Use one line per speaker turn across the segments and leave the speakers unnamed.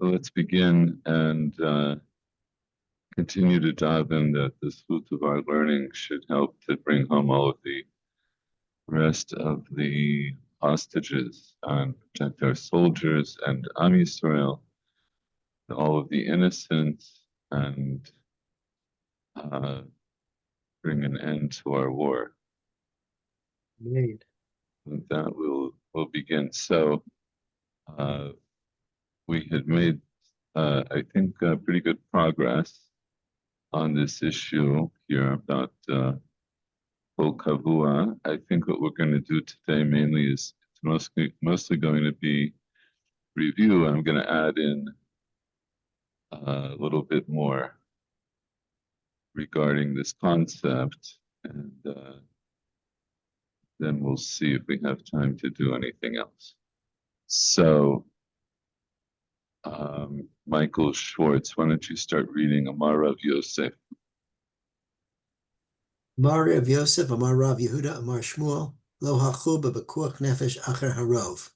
let's begin and continue to dive in that the fruit of our learning should help to bring home all of the rest of the hostages and protect our soldiers and Am Yisrael, all of the innocents, and bring an end to our war.
Indeed.
With that, we'll begin. So we had made, I think, pretty good progress on this issue here about Kol Kavua. I think what we're going to do today mainly is it's mostly going to be review. I'm going to add in a little bit more regarding this concept, and then we'll see if we have time to do anything else. So, Michael Schwartz, why don't you start reading Amar Rav Yosef?
Amar Rav Yosef, Amar Rav Yehuda, Amar Shmuel, Lo hachu b'bekuach nefesh acher harov.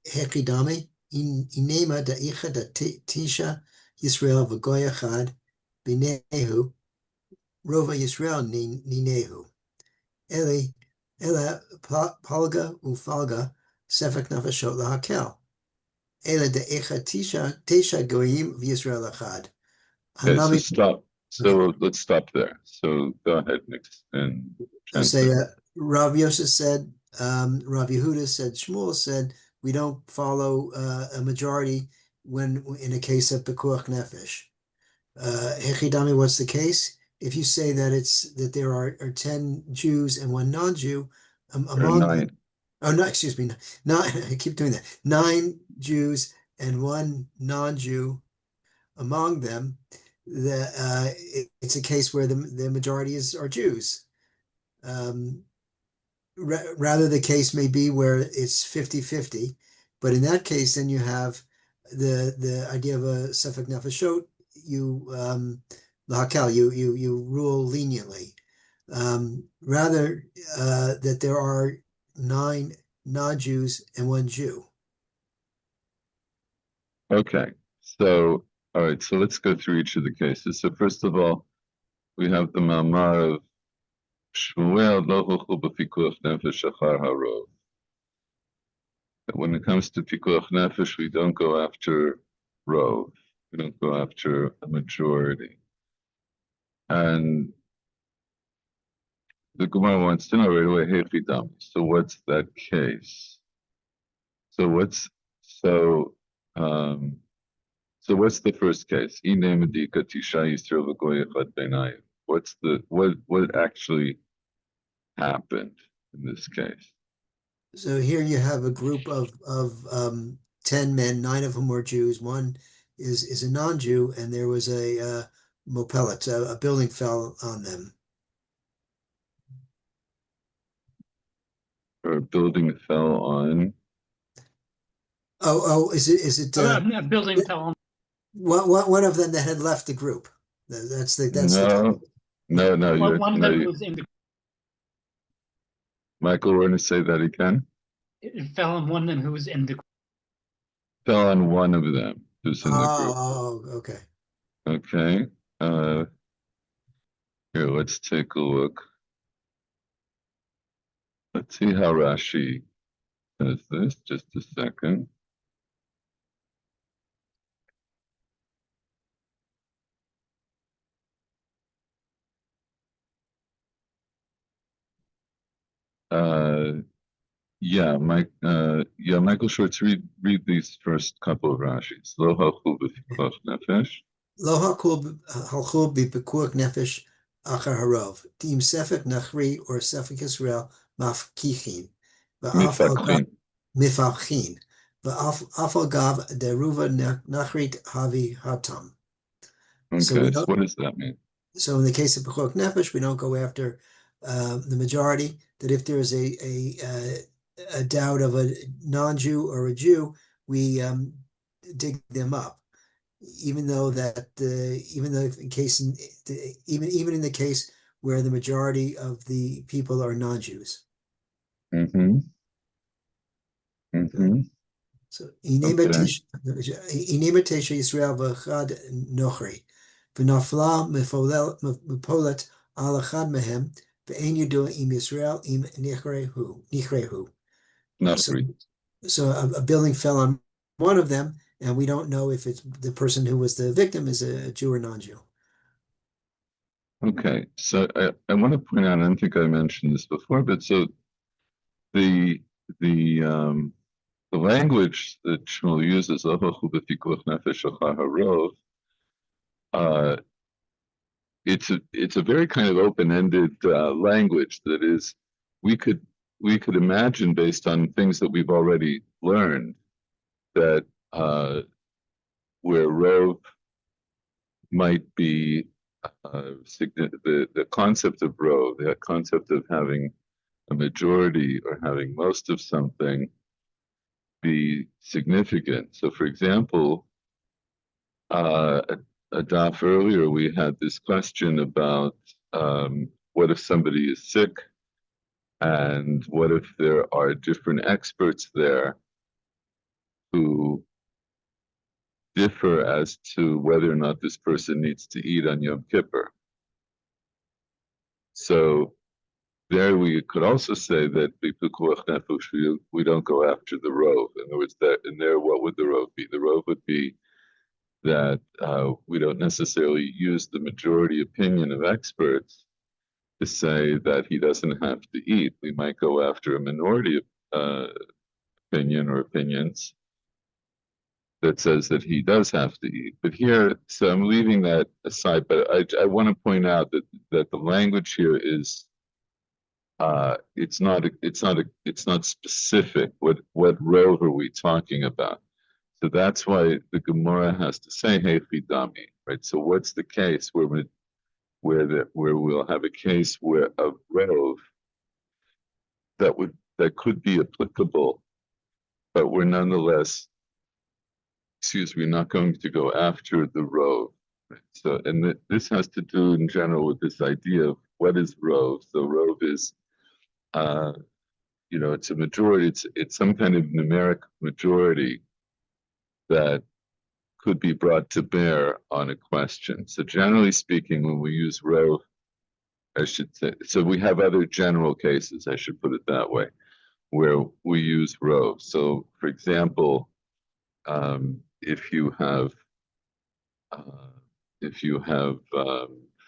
Hekidami, inema da'icha da tisha Yisrael v'goy echad, binehu, rova Yisrael ninehu. Ela palga ufalga, sefek nefeshot lahakel. Ela da'icha tisha goyim v'Yisrael echad.
Okay, so stop. So okay. Let's stop there. So go ahead, Nick, and
say Rav Yosef said, Rav Yehuda said, Shmuel said, we don't follow a majority when in a case of Pekuach Nefesh. Hechidami, what's the case? If you say that there are 10 Jews and one non-Jew among them, excuse me, I keep doing that. 9 Jews and one non-Jew among them, it's a case where the majority are Jews. Rather, the case may be where it's 50-50, but in that case, then you have the idea of a sefek nefashot. You rule leniently. Rather, that there are 9 non-Jews and 1 Jew.
Okay, so all right, so let's go through each of the cases. So first of all, we have the Ma'amar of Shmuel lo huchu b'pikuach nefesh achar harov. When it comes to pikuach nefesh, we don't go after rov. We don't go after a majority. And the Gemara wants to know right away, hechidami. So what's that case? So what's the first case? What actually happened in this case?
So here you have a group of 10 men, 9 of whom were Jews. One is a non-Jew, and there was a mopelet, a building fell on them.
Or a building fell on.
Is it?
A building fell on.
One of them that had left the group. That's
no.
One of them was in the.
Michael, we're going to say that again.
It fell on one of them who was in the.
Fell on one of them who's in the group.
Oh, okay.
Okay. Here, let's take a look. Let's see how Rashi says this. Just a second. Michael Schwartz, read these first couple of Rashis. Lo halchu b'pikuach nefesh.
Lo halchu b'pikuach nefesh achar harov. Dim sefek nachri or sefek Yisrael mafkichin. Mifavchin. V'afal gav deruva nachrit havi hatam.
Okay, so what does that mean?
So in the case of Pekuach Nefesh, we don't go after the majority. That if there is a doubt of a non-Jew or a Jew, we dig them up, even though in the case where the majority of the people are non-Jews. So Inematesha Yisrael v'chad nochri v'nafla mipolet al echad mehem ve'en yudua im Yisrael im nichrehu. So a building fell on one of them, and we don't know if it's the person who was the victim is a Jew or non-Jew.
Okay, so I want to point out, I don't think I mentioned this before, but so the language that Shmuel uses, it's a very kind of open-ended language that is we could imagine based on things that we've already learned that where rov might be the concept of rov, the concept of having a majority or having most of something be significant. So, for example, a daf earlier, we had this question about what if somebody is sick, and what if there are different experts there who differ as to whether or not this person needs to eat on Yom Kippur. So there we could also say that we don't go after the rov. In other words, that in there, what would the rov be? The rov would be that we don't necessarily use the majority opinion of experts to say that he doesn't have to eat. We might go after a minority opinion or opinions that says that he does have to eat. But here, so I'm leaving that aside, but I want to point out that the language here is it's not specific. What rov are we talking about? So that's why the Gemara has to say Hechidami, right? So what's the case where we'll have a case where of rov that could be applicable, but we're nonetheless, not going to go after the rov. Right? So, and this has to do in general with this idea of what is rov. So rov is, it's a majority. It's some kind of numeric majority that could be brought to bear on a question. So generally speaking, when we use rov, I should say, so we have other general cases, I should put it that way, where we use rov. So for example, if you have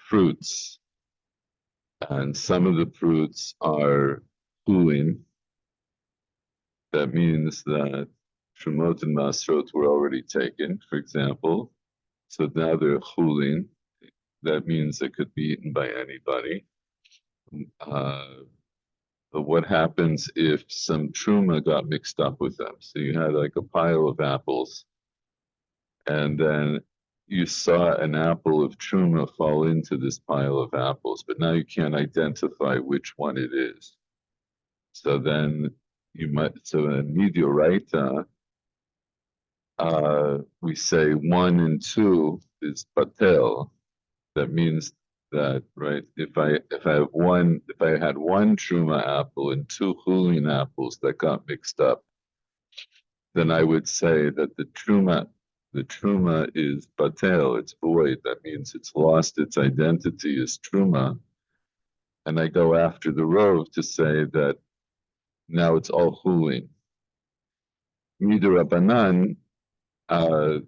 fruits, and some of the fruits are chulin, that means that Shumot and Masrot were already taken, for example. So now they're chulin. That means they could be eaten by anybody. But what happens if some truma got mixed up with them? So you had like a pile of apples, and then you saw an apple of truma fall into this pile of apples, but now you can't identify which one it is. So then in Midioraita, we say 1 and 2 is patel. That means that, right, if I had one truma apple and 2 chulin apples that got mixed up, then I would say that the truma is batel, it's void. That means it's lost its identity as truma. And I go after the rov to say that now it's all chulin. Midirabanan, the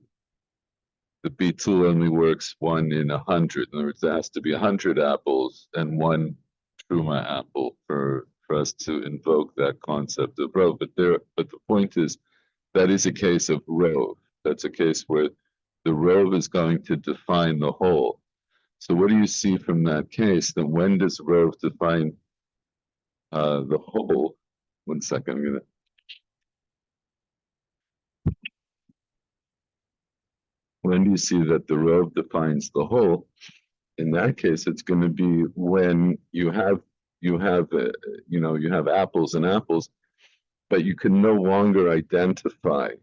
bitul only works 1 in 100. In other words, there has to be 100 apples and 1 truma apple for us to invoke that concept of rov. But the point is, that is a case of rov. That's a case where the rov is going to define the whole. So what do you see from that case? Then when does rov define the whole? 1 second, when do you see that the rov defines the whole? In that case, it's going to be when you have apples and apples, but you can no longer identify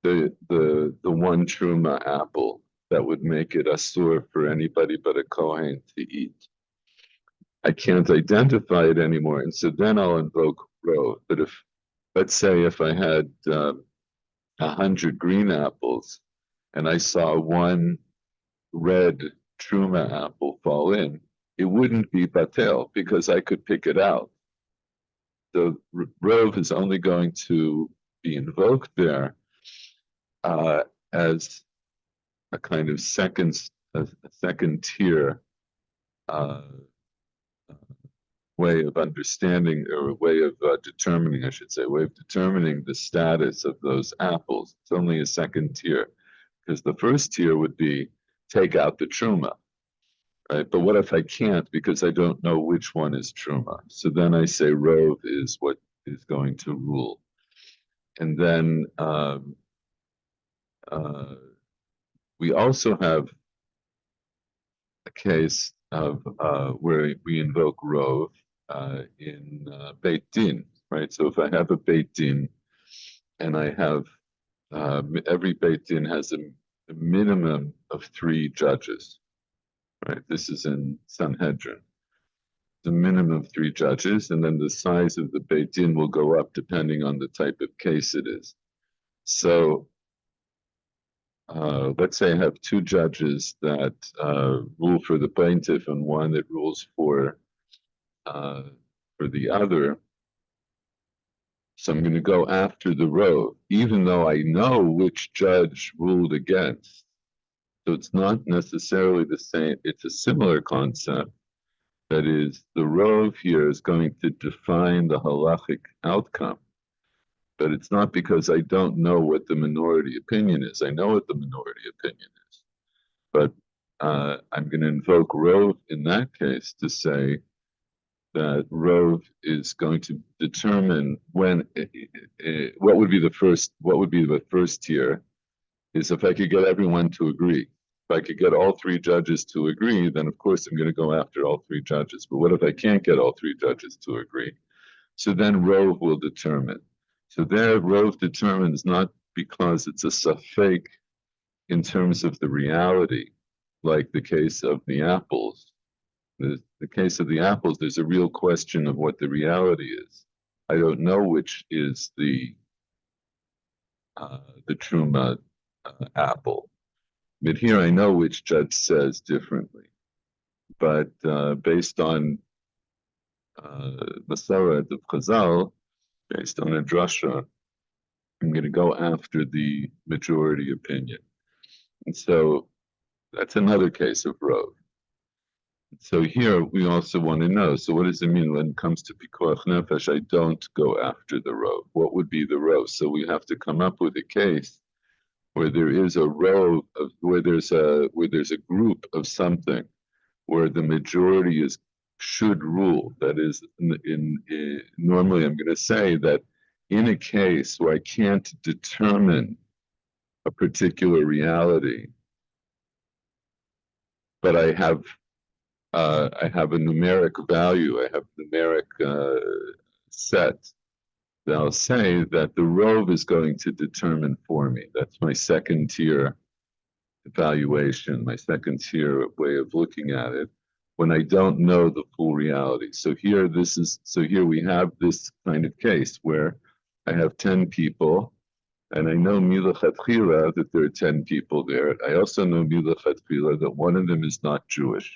the one truma apple that would make it asur for anybody but a kohen to eat. I can't identify it anymore, and so then I'll invoke rov. But let's say if I had 100 green apples, and I saw one red truma apple fall in, it wouldn't be batel because I could pick it out. The rove is only going to be invoked there as a kind of second tier way of understanding, or a way of determining, I should say, way of determining the status of those apples. It's only a second tier, because the first tier would be take out the truma, right? But what if I can't because I don't know which one is truma? So then I say rove is what is going to rule. And then we also have a case of where we invoke rove in Beit Din, right? So if I have a Beit Din, and I have every Beit Din has a minimum of 3 judges, right? This is in Sanhedrin. The minimum of 3 judges, and then the size of the Beit Din will go up depending on the type of case it is. So let's say I have 2 judges that rule for the plaintiff and one that rules for the other. So I'm going to go after the rove, even though I know which judge ruled against. So it's not necessarily the same. It's a similar concept. That is, the rove here is going to define the halachic outcome. But it's not because I don't know what the minority opinion is. I know what the minority opinion is. But I'm going to invoke rove in that case to say that rove is going to determine when what would be the first tier is if I could get everyone to agree. If I could get all 3 judges to agree, then of course I'm going to go after all 3 judges. But what if I can't get all 3 judges to agree? So then rove will determine. So there, rove determines not because it's a safek in terms of the reality, like the case of the apples. The case of the apples, there's a real question of what the reality is. I don't know which is the truma apple. But here I know which judge says differently. But based on Masarat of Chazal, based on a drasha, I'm going to go after the majority opinion. And so that's another case of rove. So here we also want to know, so what does it mean when it comes to pikuach nefesh, I don't go after the rove? What would be the rove? So we have to come up with a case where there is a rove, where there's a group of something where the majority should rule. That is, normally I'm going to say that in a case where I can't determine a particular reality, but I have a numeric value, I have a numeric set, then I'll say that the rove is going to determine for me. That's my second tier evaluation, my second tier way of looking at it, when I don't know the full reality. So here we have this kind of case where I have 10 people, and I know milachatchila that there are 10 people there. I also know milachatchila that one of them is not Jewish.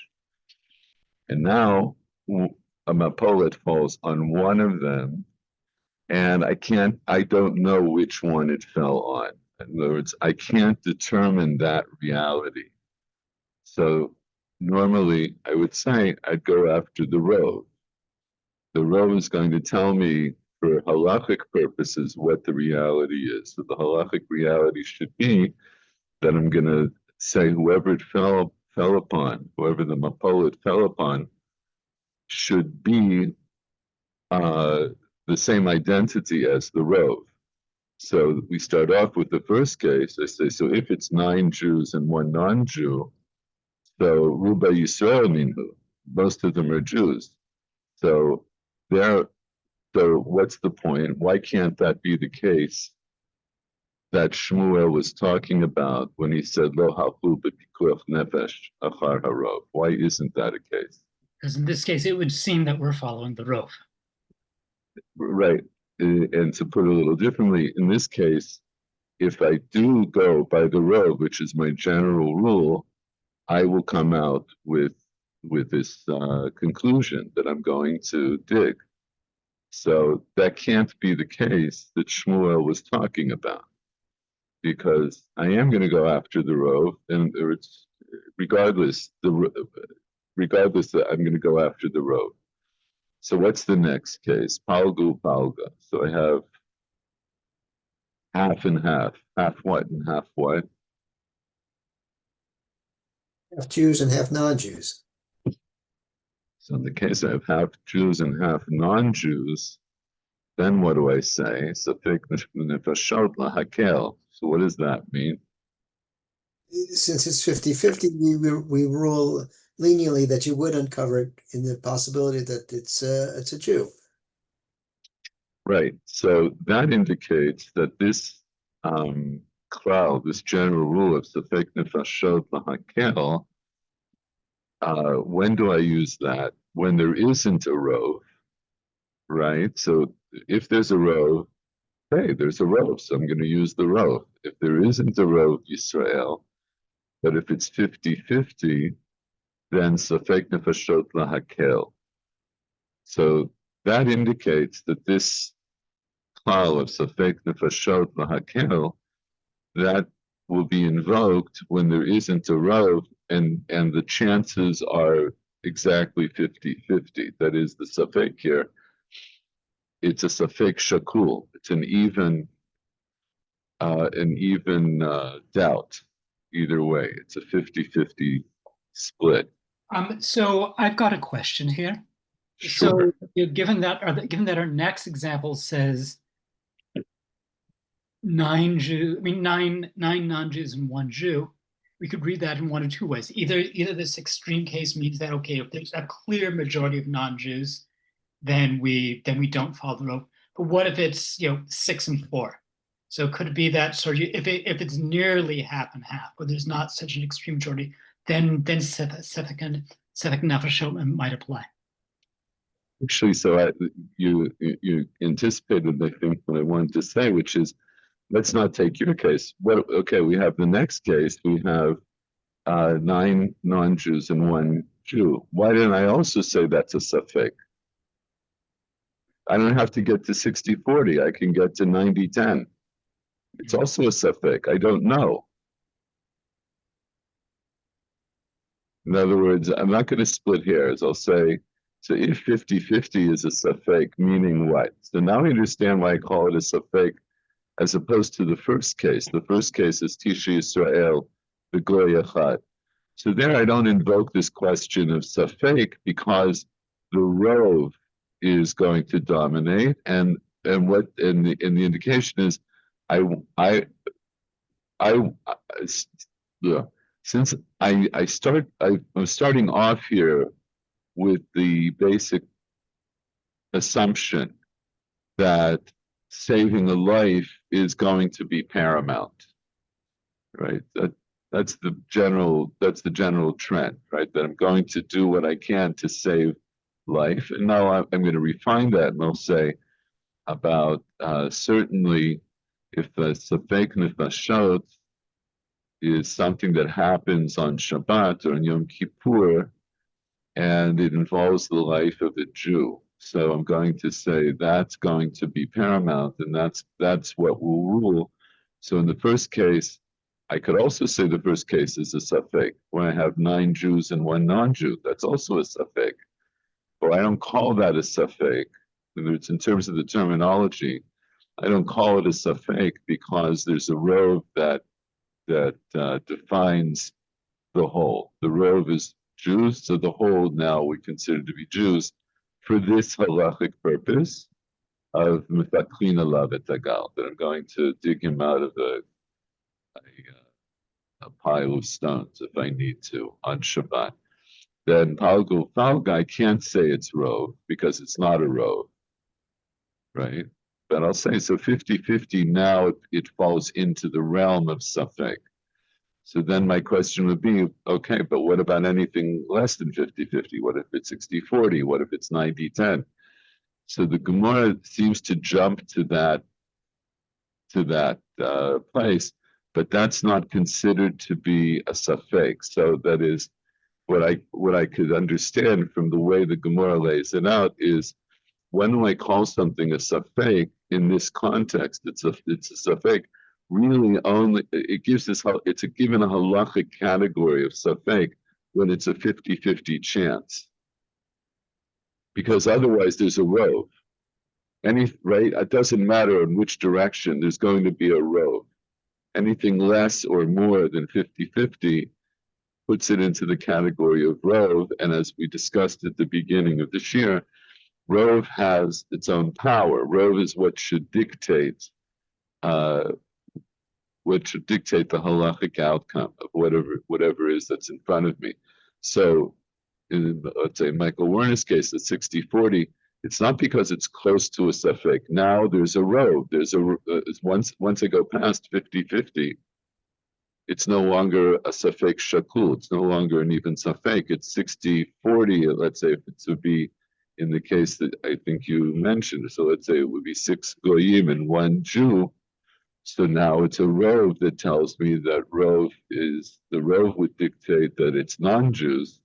And now a mapolet falls on one of them, and I don't know which one it fell on. In other words, I can't determine that reality. So normally I would say I'd go after the rove. The rove is going to tell me for halachic purposes what the reality is. So the halachic reality should be that I'm going to say whoever it fell upon, whoever the mapolet fell upon, should be the same identity as the rove. So we start off with the first case. I say, so if it's 9 Jews and 1 non-Jew, so Ruba Yisrael minhu, most of them are Jews. So what's the point? Why can't that be the case that Shmuel was talking about when he said Lo halchu b'pikuach nefesh achar harov? Why isn't that a case?
Because in this case, it would seem that we're following the rove.
Right. And to put it a little differently, in this case, if I do go by the road, which is my general rule, I will come out with this conclusion that I'm going to dig. So that can't be the case that Shmuel was talking about, because I am going to go after the rove, and it's regardless that I'm going to go after the rove. So what's the next case? Palgu palga. So I have half and half. Half what and half what?
Half Jews and half non-Jews.
So in the case I have half Jews and half non-Jews, then what do I say? Safek nefashot lahakel. So what does that mean?
Since it's 50-50, we rule leniently that you would uncover it in the possibility that it's a Jew.
Right. So that indicates that this klal, this general rule of safek nefashot lahakel, when do I use that? When there isn't a rove, right? So if there's a rove, hey, there's a rove, so I'm going to use the rove. If there isn't a rove, Yisrael, but if it's 50-50, then safek nefashot lahakel. So that indicates that this klal of safek nefashot lahakel, that will be invoked when there isn't a rove, and the chances are exactly 50-50. That is, the safek here, it's a safek shakul. It's an even doubt either way. It's a 50-50 split.
So I've got a question here.
Sure.
So given that our next example says nine non-Jews and one Jew, we could read that in one of two ways. Either this extreme case means that, okay, if there's a clear majority of non-Jews, then we don't follow the rove. But what if it's 6 and 4? So could it be that sort of, if it's nearly half and half, but there's not such an extreme majority, then Sefek Nefashot might apply.
Actually, so you anticipated, I think, what I wanted to say, which is, let's not take your case. Okay, we have the next case. We have 9 non-Jews and 1 Jew. Why didn't I also say that's a safek? I don't have to get to 60-40. I can get to 90-10. It's also a safek. I don't know. In other words, I'm not going to split hairs. I'll say, so if 50-50 is a safek, meaning what? So now I understand why I call it a safek as opposed to the first case. The first case is Tisha Yisrael, the Goy Echad. So there I don't invoke this question of safek because the rove is going to dominate, and the indication is since I'm starting off here with the basic assumption that saving a life is going to be paramount, right? That's the general trend, right? That I'm going to do what I can to save life. And now I'm going to refine that, and I'll say about certainly if the safek nefashot is something that happens on Shabbat or on Yom Kippur, and it involves the life of a Jew. So I'm going to say that's going to be paramount, and that's what will rule. So in the first case, I could also say the first case is a safek, when I have 9 Jews and 1 non-Jew. That's also a safek. But I don't call that a safek. It's in terms of the terminology. I don't call it a safek because there's a rove that defines the whole. The rove is Jews, so the whole now we consider to be Jews for this halachic purpose of mitaklin alav et hagal, that I'm going to dig him out of a pile of stones if I need to on Shabbat. Then palgu falga, I can't say it's rove because it's not a rove, right? But I'll say so 50-50 now it falls into the realm of safek. So then my question would be, okay, but what about anything less than 50-50? What if it's 60-40? What if it's 90-10? So the Gemara seems to jump to that to that place, but that's not considered to be a safek. So that is what I could understand from the way the Gemara lays it out is when I call something a safek in this context, it's a safek. Really, only it gives this. It's given a halachic category of safek when it's a 50-50 chance, because otherwise there's a rove. Right? It doesn't matter in which direction. There's going to be a rove. Anything less or more than 50-50 puts it into the category of rove. And as we discussed at the beginning of this year, rove has its own power. Rove is what should dictate the halachic outcome of whatever it is that's in front of me. So, let's say Michael Werner's case, at 60-40, it's not because it's close to a safek. Now there's a rove. Once I go past 50-50, it's no longer a safek shakul. It's no longer an even safek. It's 60-40. Let's say if it would be in the case that I think you mentioned. So let's say it would be 6 goyim and 1 Jew. So now it's a rove that tells me that the rove would dictate that it's non-Jews.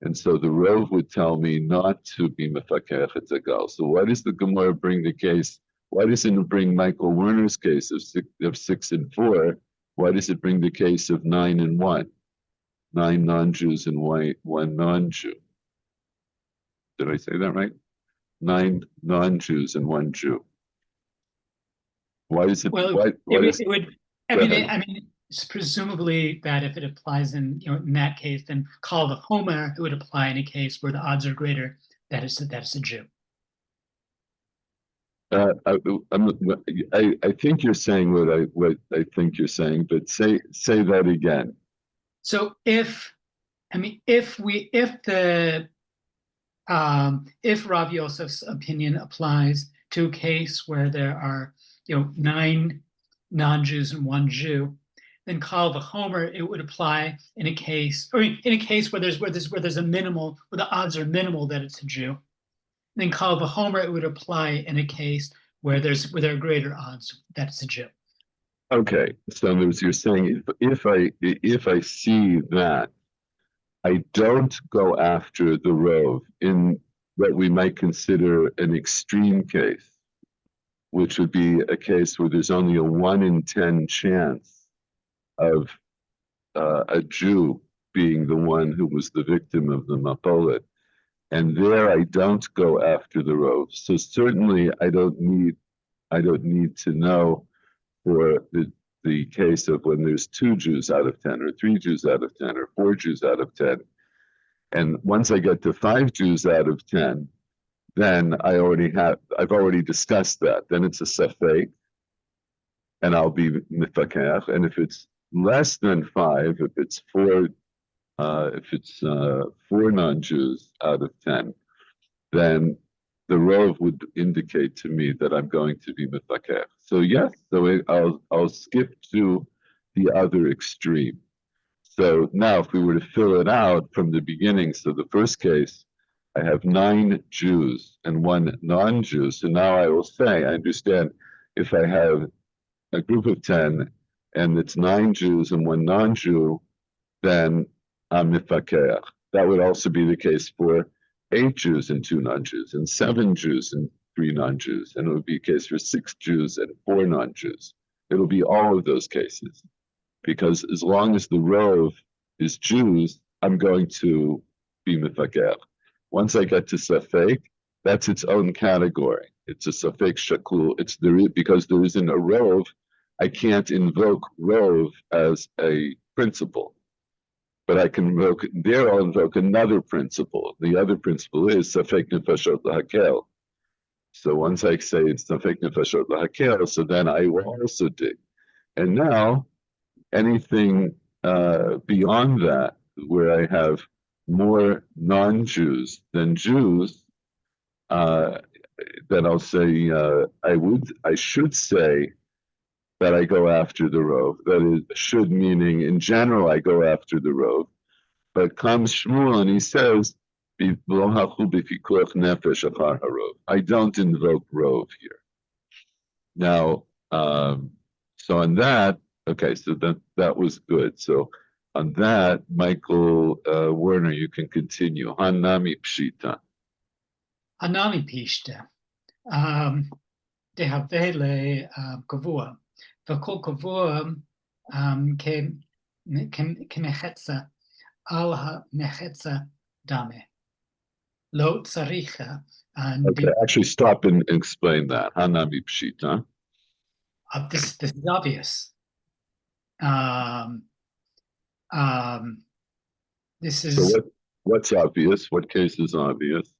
And so the rove would tell me not to be mefakech etzagal. So why does the Gemara bring the case? Why doesn't it bring Michael Werner's case of 6 and 4? Why does it bring the case of 9 and 1? 9 non-Jews and 1 non-Jew. Did I say that right? 9 non-Jews and 1 Jew. Why is it?
Well,
why
it would. I mean, it's presumably that if it applies in that case, then call the Homer, it would apply in a case where the odds are greater that it's a Jew.
I think you're saying what I think you're saying, but say that again.
So if Rav Yosef's opinion applies to a case where there are 9 non-Jews and 1 Jew, then call the Homer, it would apply in a case, or in a case where there's a minimal, where the odds are minimal that it's a Jew. Then call the Homer, it would apply in a case where there are greater odds that it's a Jew.
Okay, so you're saying if I see that, I don't go after the rove in what we might consider an extreme case, which would be a case where there's only a 1 in 10 chance of a Jew being the one who was the victim of the mapolet. And there I don't go after the rove. So certainly I don't need to know for the case of when there's 2 Jews out of 10 or 3 Jews out of 10 or 4 Jews out of 10. And once I get to 5 Jews out of 10, then I've already discussed that. Then it's a safek, and I'll be mifakech. And if it's less than 5, if it's 4 non-Jews out of 10, then the rove would indicate to me that I'm going to be mifakech. So yes, so I'll skip to the other extreme. So now if we were to fill it out from the beginning, so the first case, I have 9 Jews and 1 non-Jew. So now I will say, I understand if I have a group of 10 and it's 9 Jews and 1 non-Jew, then I'm mifakech. That would also be the case for 8 Jews and 2 non-Jews, and 7 Jews and 3 non-Jews, and it would be a case for 6 Jews and 4 non-Jews. It'll be all of those cases, because as long as the rove is Jews, I'm going to be mifakech. Once I get to safek, that's its own category. It's a safek shakul. Because there isn't a rove, I can't invoke rove as a principle. But I can I'll invoke another principle. The other principle is safek nefashot lahakel. So once I say it's safek nefashot lahakel, so then I will also dig. And now, anything beyond that, where I have more non-Jews than Jews, then I'll say I should say that I go after the rove. That is, should meaning in general I go after the rove. But comes Shmuel and he says, I don't invoke rove here. Now, So on that, okay, so that was good. So on that, Michael Werner, you can continue. Hanami pshita.
Hanami pishta. Dehavele kavua. V'kol kavua kemechetza al ha-mechetza dame. Lo tzaricha. And
Okay, actually stop and explain that. Hanami pshita.
this is obvious. This
So
is
what's obvious? What case is obvious?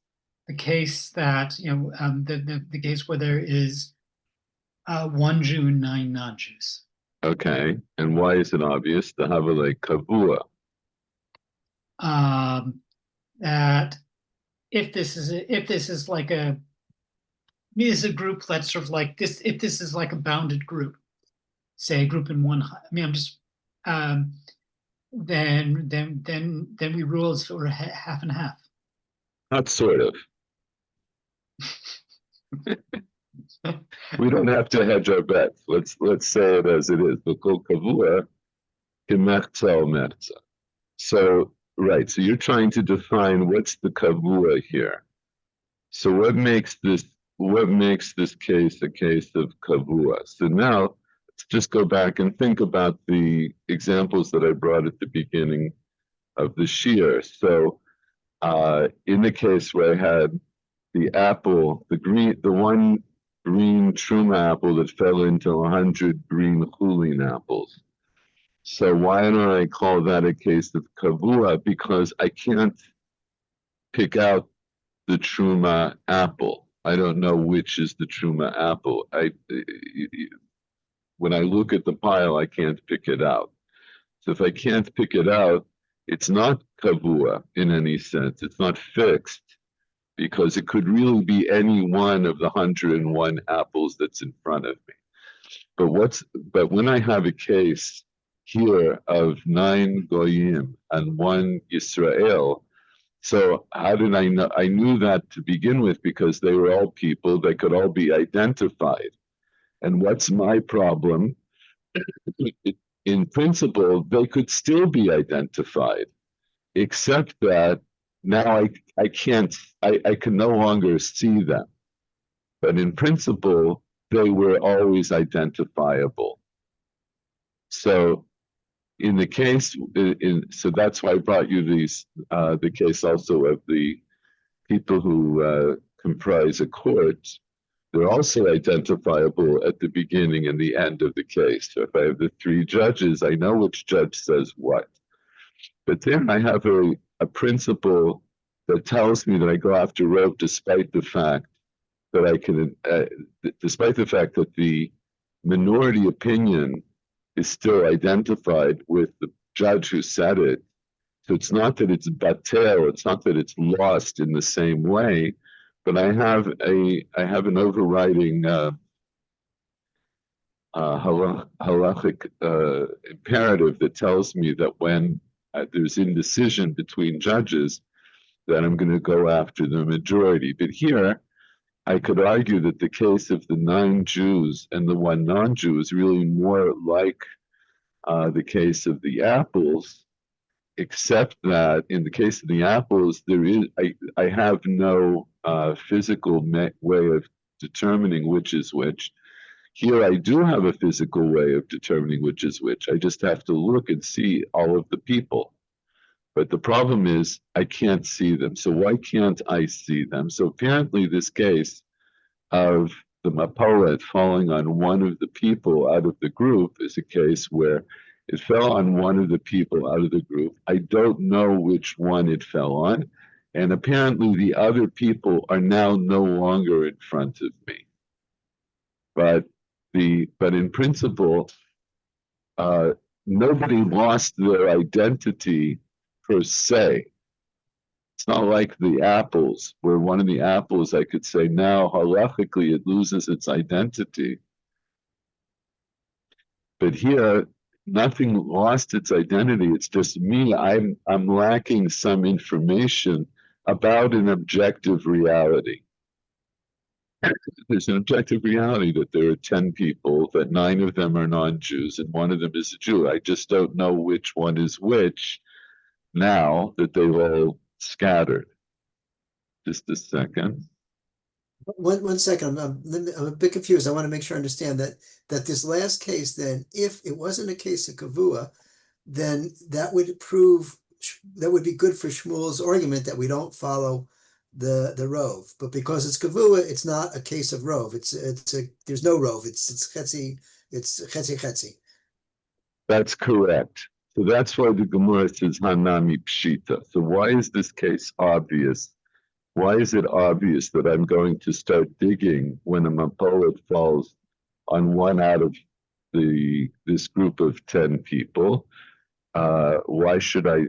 the case that, the case where there is 1 Jew and 9 non-Jews.
Okay, and why is it obvious? The Havale Kavua.
That if this is like this is a group that's sort of like this, if this is like a bounded group, say a group in one, I'm just then we rule as for half and half.
Not sort of. We don't have to hedge our bets. Let's say it as it is. V'kol kavua k'merza o merza. So right. So you're trying to define what's the kavua here. So what makes this case a case of kavua? So now let's just go back and think about the examples that I brought at the beginning of the shear. So in the case where I had the apple, the one green truma apple that fell into 100 green chulin apples. So why don't I call that a case of kavua? Because I can't pick out the truma apple. I don't know which is the truma apple. When I look at the pile, I can't pick it out. So if I can't pick it out, it's not kavua in any sense. It's not fixed, because it could really be any one of the 101 apples that's in front of me. But when I have a case here of 9 goyim and 1 Yisrael, so how did I know? I knew that to begin with because they were all people that could all be identified. And what's my problem? In principle, they could still be identified, except that now I can't, I can no longer see them. But in principle, they were always identifiable. So in the case, so that's why I brought you the case also of the people who comprise a court. They're also identifiable at the beginning and the end of the case. So if I have the 3 judges, I know which judge says what. But then I have a principle that tells me that I go after rope despite the fact that despite the fact that the minority opinion is still identified with the judge who said it. So it's not that it's batel, it's not that it's lost in the same way, but I have an overriding halachic imperative that tells me that when there's indecision between judges, that I'm going to go after the majority. But here, I could argue that the case of the 9 Jews and the 1 non-Jew is really more like the case of the apples, except that in the case of the apples, I have no physical way of determining which is which. Here I do have a physical way of determining which is which. I just have to look and see all of the people. But the problem is I can't see them. So why can't I see them? So apparently this case of the mapolet falling on one of the people out of the group is a case where it fell on one of the people out of the group. I don't know which one it fell on. And apparently the other people are now no longer in front of me. But in principle, nobody lost their identity per se. It's not like the apples, where one of the apples I could say now halachically it loses its identity. But here, nothing lost its identity. It's just me. I'm lacking some information about an objective reality. there's an objective reality that there are 10 people, that 9 of them are non-Jews, and 1 of them is a Jew. I just don't know which one is which now that they've all scattered. Just a second.
One second, I'm a bit confused. I want to make sure I understand that this last case, then, if it wasn't a case of kavua, then that would be good for Shmuel's argument that we don't follow the rove. But because it's kavua, it's not a case of rove. There's no rove. It's chetzi.
That's correct. So that's why the Gemara says Hanami Pshita. So why is this case obvious? Why is it obvious that I'm going to start digging when a mapolet falls on one out of this group of 10 people? Why should I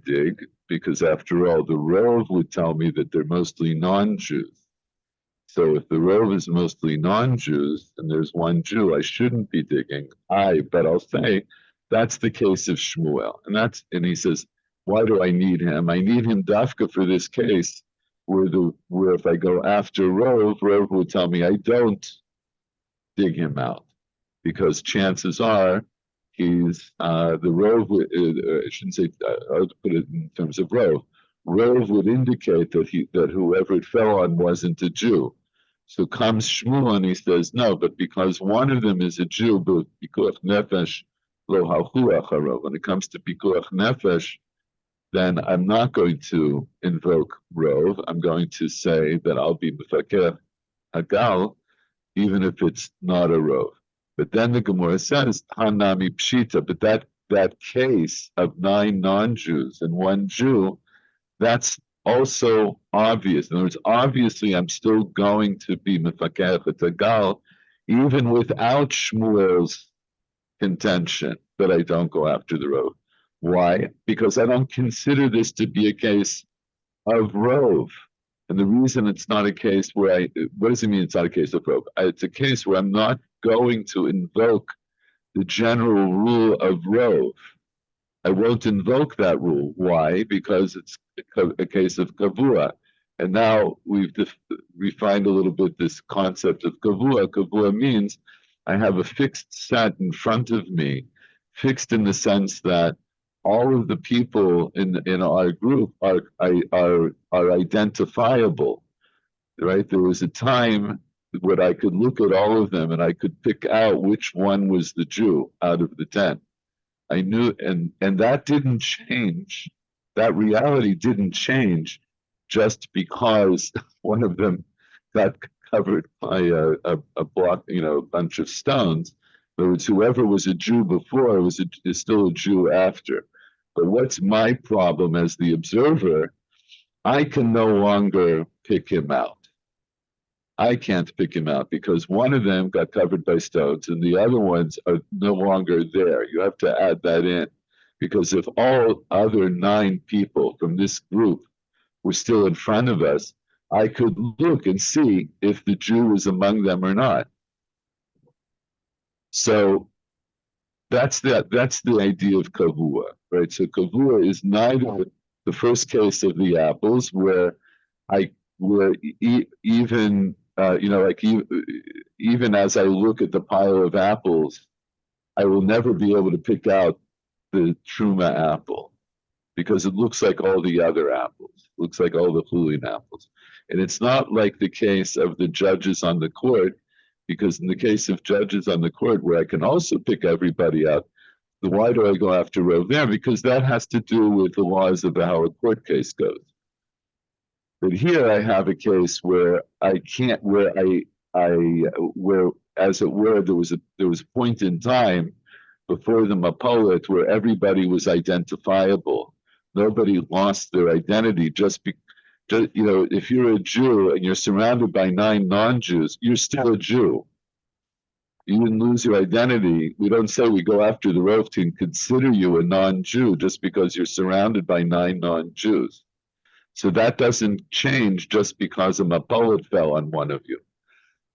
dig? Because after all, the Rove would tell me that they're mostly non-Jews. So if the Rove is mostly non-Jews and there's 1 Jew, I shouldn't be digging. But I'll say that's the case of Shmuel. And he says, why do I need him? I need him dafka for this case where if I go after Rove would tell me I don't dig him out, because chances are he's the Rove. I shouldn't say. I'll put it in terms of Rove. Rove would indicate that whoever it fell on wasn't a Jew. So comes Shmuel and he says no, but because one of them is a Jew, but pikuach nefesh lo halchu acharav. When it comes to pikuach nefesh, then I'm not going to invoke Rove. I'm going to say that I'll be Mefaker Hagal, even if it's not a Rove. But then the Gemara says, Hanami Pshita, but that case of 9 non-Jews and 1 Jew, that's also obvious. In other words, obviously I'm still going to be Mefaker Hagal, even without Shmuel's contention that I don't go after the Rove. Why? Because I don't consider this to be a case of Rove. And the reason it's not a case where what does it mean it's not a case of Rove? It's a case where I'm not going to invoke the general rule of Rove. I won't invoke that rule. Why? Because it's a case of Kavua. And now we've refined a little bit this concept of Kavua. Kavua means I have a fixed set in front of me, fixed in the sense that all of the people in our group are identifiable, right? There was a time when I could look at all of them and I could pick out which one was the Jew out of the 10. I knew, and that didn't change. That reality didn't change just because one of them got covered by a block, a bunch of stones. In other words, whoever was a Jew before is still a Jew after. But what's my problem as the observer? I can no longer pick him out. I can't pick him out because one of them got covered by stones and the other ones are no longer there. You have to add that in, because if all other 9 people from this group were still in front of us, I could look and see if the Jew was among them or not. So that's the idea of kavua, right? So kavua is neither the first case of the apples where even even as I look at the pile of apples, I will never be able to pick out the truma apple because it looks like all the other apples, looks like all the Hulin apples. And it's not like the case of the judges on the court, because in the case of judges on the court, where I can also pick everybody out, why do I go after Rove there? Because that has to do with the laws of how a court case goes. But here I have a case where I can't, where as it were, there was a point in time before the Mapolet where everybody was identifiable. Nobody lost their identity just if you're a Jew and you're surrounded by 9 non-Jews, you're still a Jew. You didn't lose your identity. We don't say we go after the Rove to consider you a non-Jew just because you're surrounded by 9 non-Jews. So that doesn't change just because a Mapolet fell on one of you.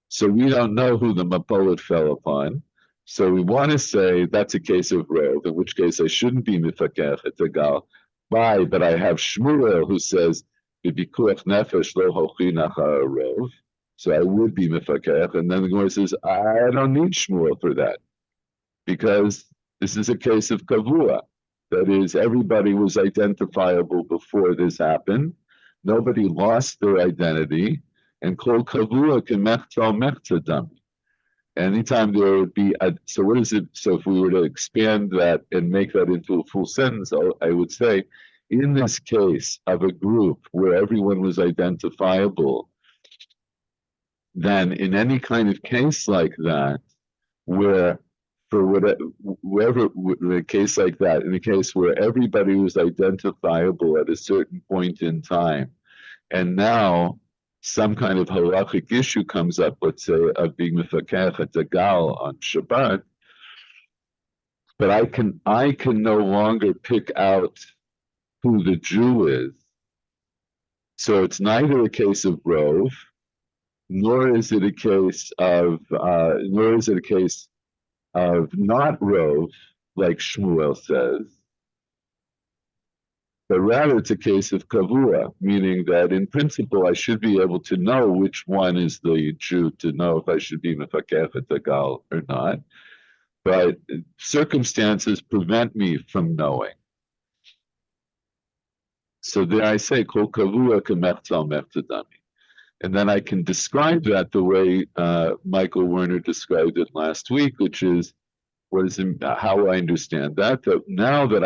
So we don't know who the Mapolet fell upon. So we want to say that's a case of Rove, in which case I shouldn't be Mifakech et Egal. But I have Shmuel who says, B'bikuach nefesh lo holchin achar Rove. So I would be mefakech. And then the Gemara says, I don't need Shmuel for that, because this is a case of kavua. That is, everybody was identifiable before this happened. Nobody lost their identity, and kol kavua can mechtal mechtadam. Anytime there would be so what is it? So if we were to expand that and make that into a full sentence, I would say, in this case of a group where everyone was identifiable, then in any kind of case like that, where for whatever a case like that, in a case where everybody was identifiable at a certain point in time, and now some kind of halachic issue comes up, let's say, of being mefakech at the gal on Shabbat, but I can no longer pick out who the Jew is. So it's neither a case of rov, nor is it a case of not rov, like Shmuel says, but rather it's a case of kavua, meaning that in principle I should be able to know which one is the Jew, to know if I should be mefakech at the gal or not. But circumstances prevent me from knowing. So there I say, kol kavua k'mechtal mechtadami. And then I can describe that the way Michael Werner described it last week, which is how I understand that. That now that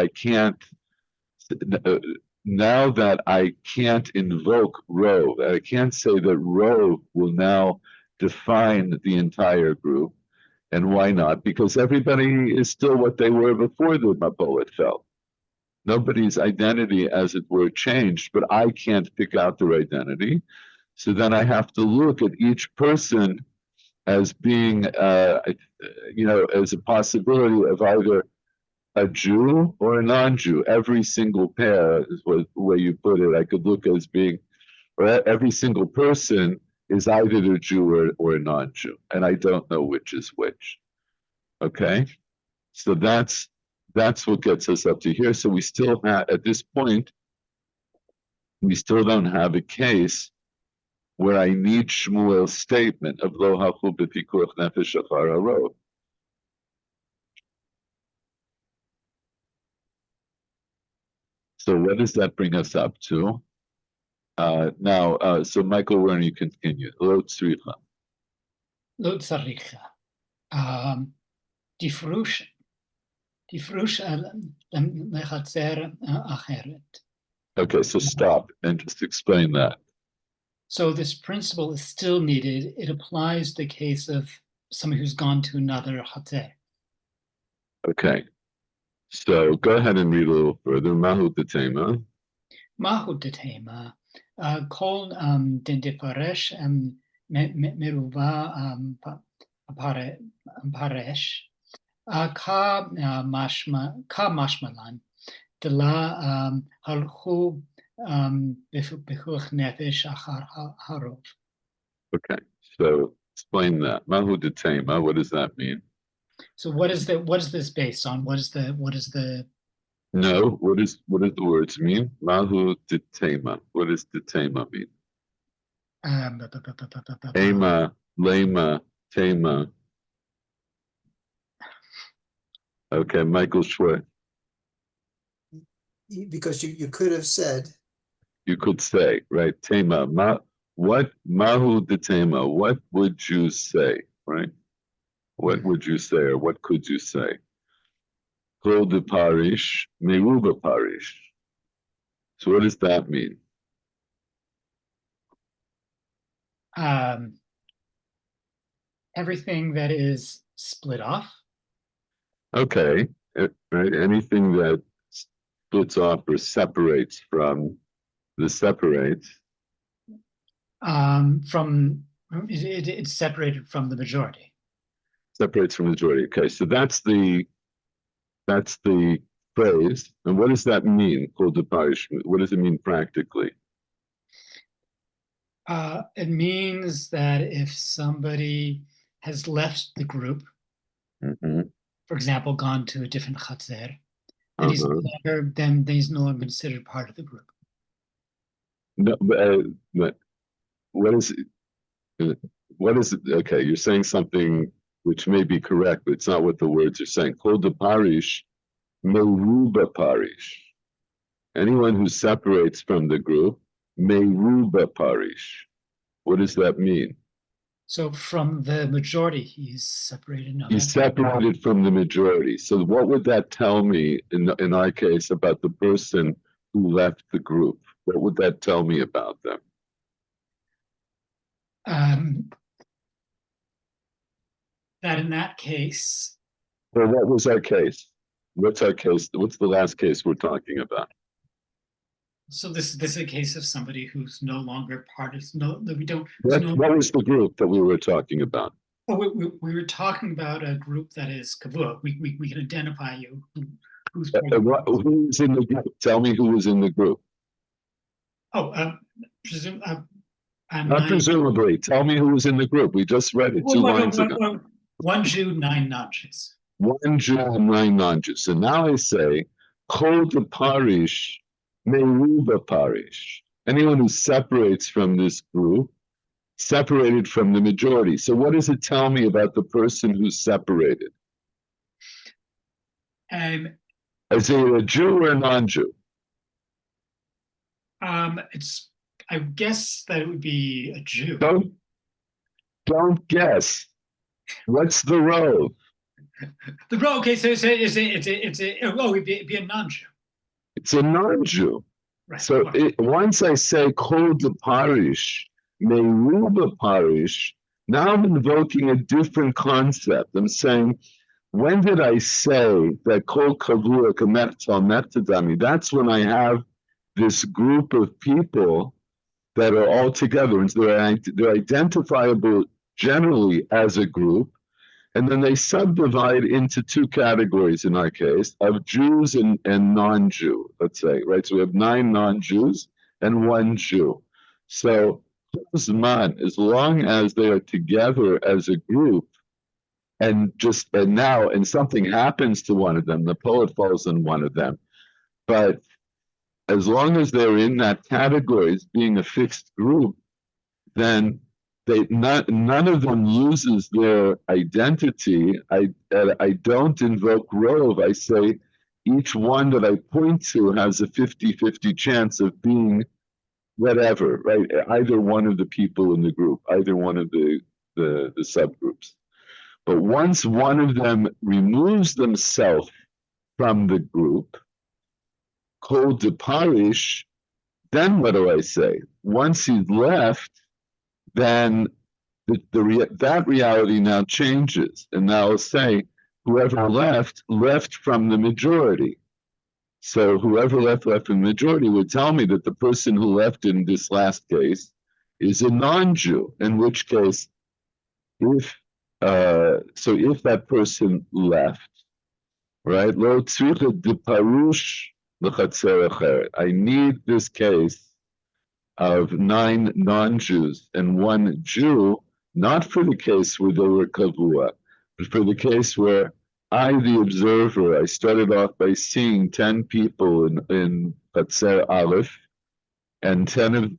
I can't invoke rov, I can't say that rov will now define the entire group. And why not? Because everybody is still what they were before the Mapolet fell. Nobody's identity, as it were, changed, but I can't pick out their identity. So then I have to look at each person as being, as a possibility of either a Jew or a non-Jew. Every single pair is the way you put it. I could look as being, or every single person is either a Jew or a non-Jew, and I don't know which is which. Okay, so that's what gets us up to here. So we still have, at this point, we still don't have a case where I need Shmuel's statement of lo hachu b'pikuach nefesh achar harov. So what does that bring us up to? Now, so Michael Werner, you continue. Lo tzricha.
Lo tzaricha. Tifrush lechatzer acheret.
Okay, so stop and just explain that.
So this principle is still needed. It applies to the case of someone who's gone to another chatzer.
Okay, so go ahead and read a little further. Mahu detema.
Mahu detema. Kol dendefaresh meruva paresh. Ka mashmalan. Dela halchu b'chuach nefesh achar harov.
Okay, so explain that. Mahu detema, what does that mean?
So what is this based on? What is the
No, what does the words mean? Mahu detema. What does detema mean? Ema, lema, tema. Okay, Michael Schwartz.
Because you could have said,
You could say, right? Tema. Mahu detema. What would you say, right? What would you say, or what could you say? Kol de parish, meruba parish. So what does that mean?
Everything that is split off.
Okay, right. Anything that splits off or separates from the separates.
It's separated from the majority.
Separates from the majority. Okay, so that's the phrase. And what does that mean? Kol de parish. What does it mean practically?
It means that if somebody has left the group, for example, gone to a different chatzer, then he's no longer considered part of the group.
No, but what is it? What is it? Okay, you're saying something which may be correct, but it's not what the words are saying. Kol de parish, meruba parish. Anyone who separates from the group, meruba parish. What does that mean?
So from the majority, he's separated. No,
He's separated from the majority. So what would that tell me in our case about the person who left the group? What would that tell me about them?
That in that case,
Well, what was our case? What's our case? What's the last case we're talking about?
so this is a case of somebody who's no longer part of we don't.
What was the group that we were talking about?
Oh, we were talking about a group that is kavua. We can identify you who's
Who was in the group? Tell me who was in the group.
Presume
Not presumably. Tell me who was in the group. We just read it 2 lines ago.
One Jew, 9 non-Jews.
1 Jew and 9 non-Jews. So now I say, Kol de parish, meruba parish. Anyone who separates from this group, separated from the majority. So what does it tell me about the person who's separated? Is it a Jew or a non-Jew?
I guess that it would be a Jew.
Don't guess. What's the row?
The row. Okay, so it'd be a non-Jew.
It's a non-Jew.
Right.
So once I say Kol de parish, meruba parish, now I'm invoking a different concept. I'm saying, when did I say that Kol kavua kamertal metadami? That's when I have this group of people that are all together, and they're identifiable generally as a group, and then they subdivide into 2 categories in our case of Jews and non-Jew, let's say, right? So we have 9 non-Jews and 1 Jew. So Zman, as long as they are together as a group, and something happens to one of them, the poet falls on one of them, but as long as they're in that category as being a fixed group, then none of them loses their identity. I don't invoke Rove. I say each one that I point to has a 50-50 chance of being whatever, right? Either one of the people in the group, either one of the subgroups. But once one of them removes themselves from the group, Kol de parish, then what do I say? Once he's left, then that reality now changes. And now I'll say, whoever left from the majority. So whoever left from the majority would tell me that the person who left in this last case is a non-Jew, in which case, if that person left, right? Lo tzricha de parush l'chatzer acheret. I need this case of 9 non-Jews and 1 Jew, not for the case where they were kavua, but for the case where I, the observer, I started off by seeing 10 people in Chatzer Aleph, and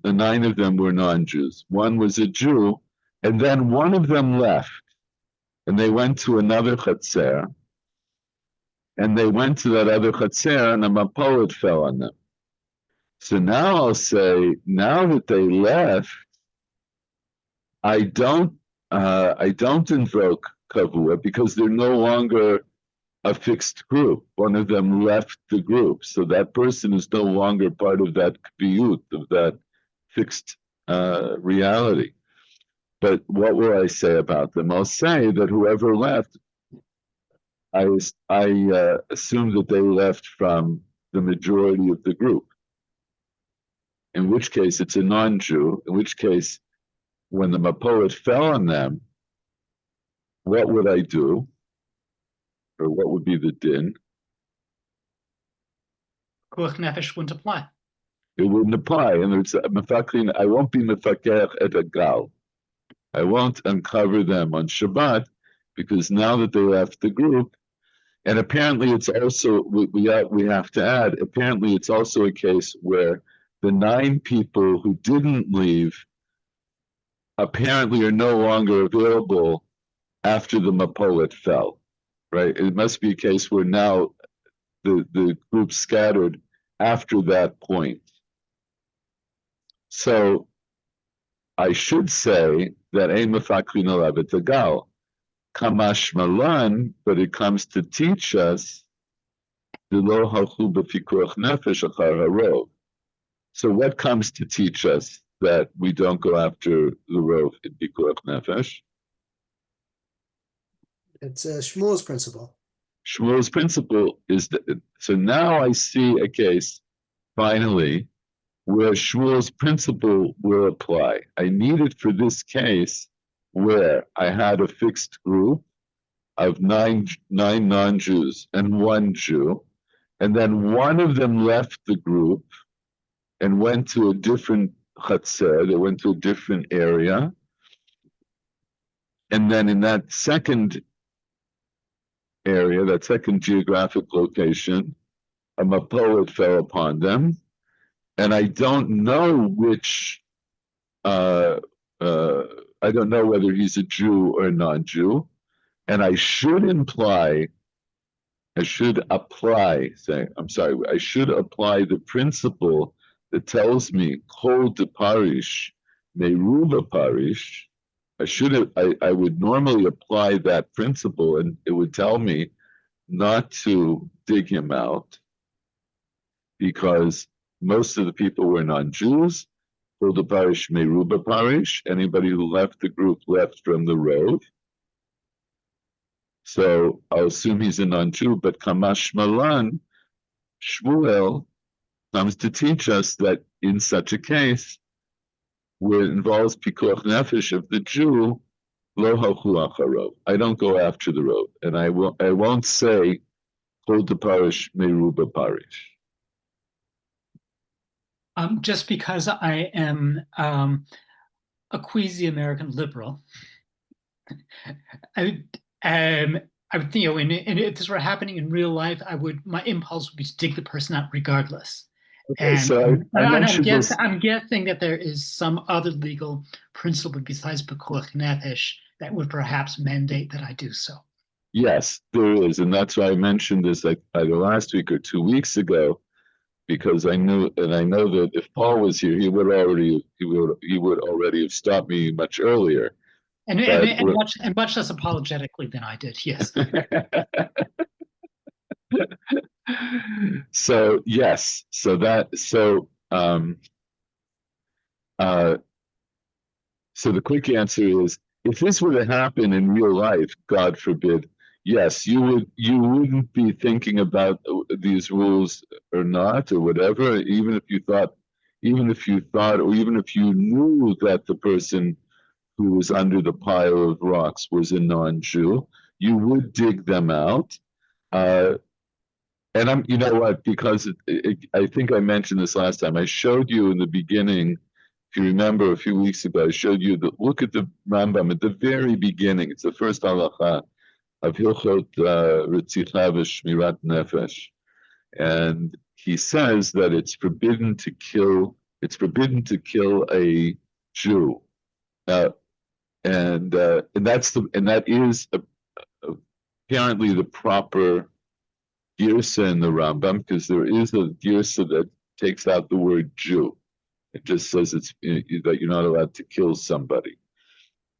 9 of them were non-Jews. 1 was a Jew, and then 1 of them left, and they went to another Chatzer, and they went to that other Chatzer, and a mapolet fell on them. So now I'll say, now that they left, I don't invoke kavua because they're no longer a fixed group. One of them left the group, so that person is no longer part of that kbiyut, of that fixed reality. But what will I say about them? I'll say that whoever left, I assume that they left from the majority of the group. In which case it's a non-Jew, in which case when the mapoet fell on them, what would I do? Or what would be the din?
Pikuach nefesh wouldn't apply.
It wouldn't apply. And it's I won't be mefakech et a gal. I won't uncover them on Shabbat because now that they left the group, and apparently it's also, we have to add, apparently it's also a case where the 9 people who didn't leave apparently are no longer available after the Mapolet fell, right? It must be a case where now the group scattered after that point. So I should say that Ein Mefakrin Alav Etagal, Kamash Malan, but it comes to teach us D'lo halchu b'pikuach nefesh achar harov. So what comes to teach us that we don't go after the rov in pikuach nefesh?
It's Shmuel's principle.
Shmuel's principle is that, so now I see a case, finally, where Shmuel's principle will apply. I need it for this case where I had a fixed group of nine non-Jews and one Jew, and then one of them left the group and went to a different chatzer, they went to a different area. And then in that second area, that second geographic location, a mapolet fell upon them. And I don't know which, I don't know whether he's a Jew or a non-Jew. And I should apply the principle that tells me kol de parish meruba parish. I would normally apply that principle, and it would tell me not to dig him out because most of the people were non-Jews. Kol de parish meruba parish. Anybody who left the group left from the road. So I'll assume he's a non-Jew, but Kamash Malan, Shmuel comes to teach us that in such a case, where it involves pikuach nefesh of the Jew, lo halchu acharov. I don't go after the road, and I won't say kol de parish meruba parish.
Just because I am a quasi-American liberal, I would think, and if this were happening in real life, my impulse would be to dig the person out regardless.
Okay,
And,
so
I'm guessing that there is some other legal principle besides pikuach nefesh that would perhaps mandate that I do so.
Yes, there is, and that's why I mentioned this like either last week or 2 weeks ago, because I know that if Paul was here, he would already have stopped me much earlier.
And much less apologetically than I did, yes.
So yes, so the quick answer is, if this were to happen in real life, God forbid, yes, you wouldn't be thinking about these rules or not or whatever, even if you thought, or even if you knew that the person who was under the pile of rocks was a non-Jew, you would dig them out. And you know what, because I think I mentioned this last time, I showed you in the beginning, if you remember a few weeks ago, I showed you look at the Rambam at the very beginning. It's the first halacha of Hilchot Retzicha v'Shmirat Nefesh. And he says that it's forbidden to kill a Jew. And that is apparently the proper girsa in the Rambam, because there is a girsa that takes out the word Jew. It just says that you're not allowed to kill somebody.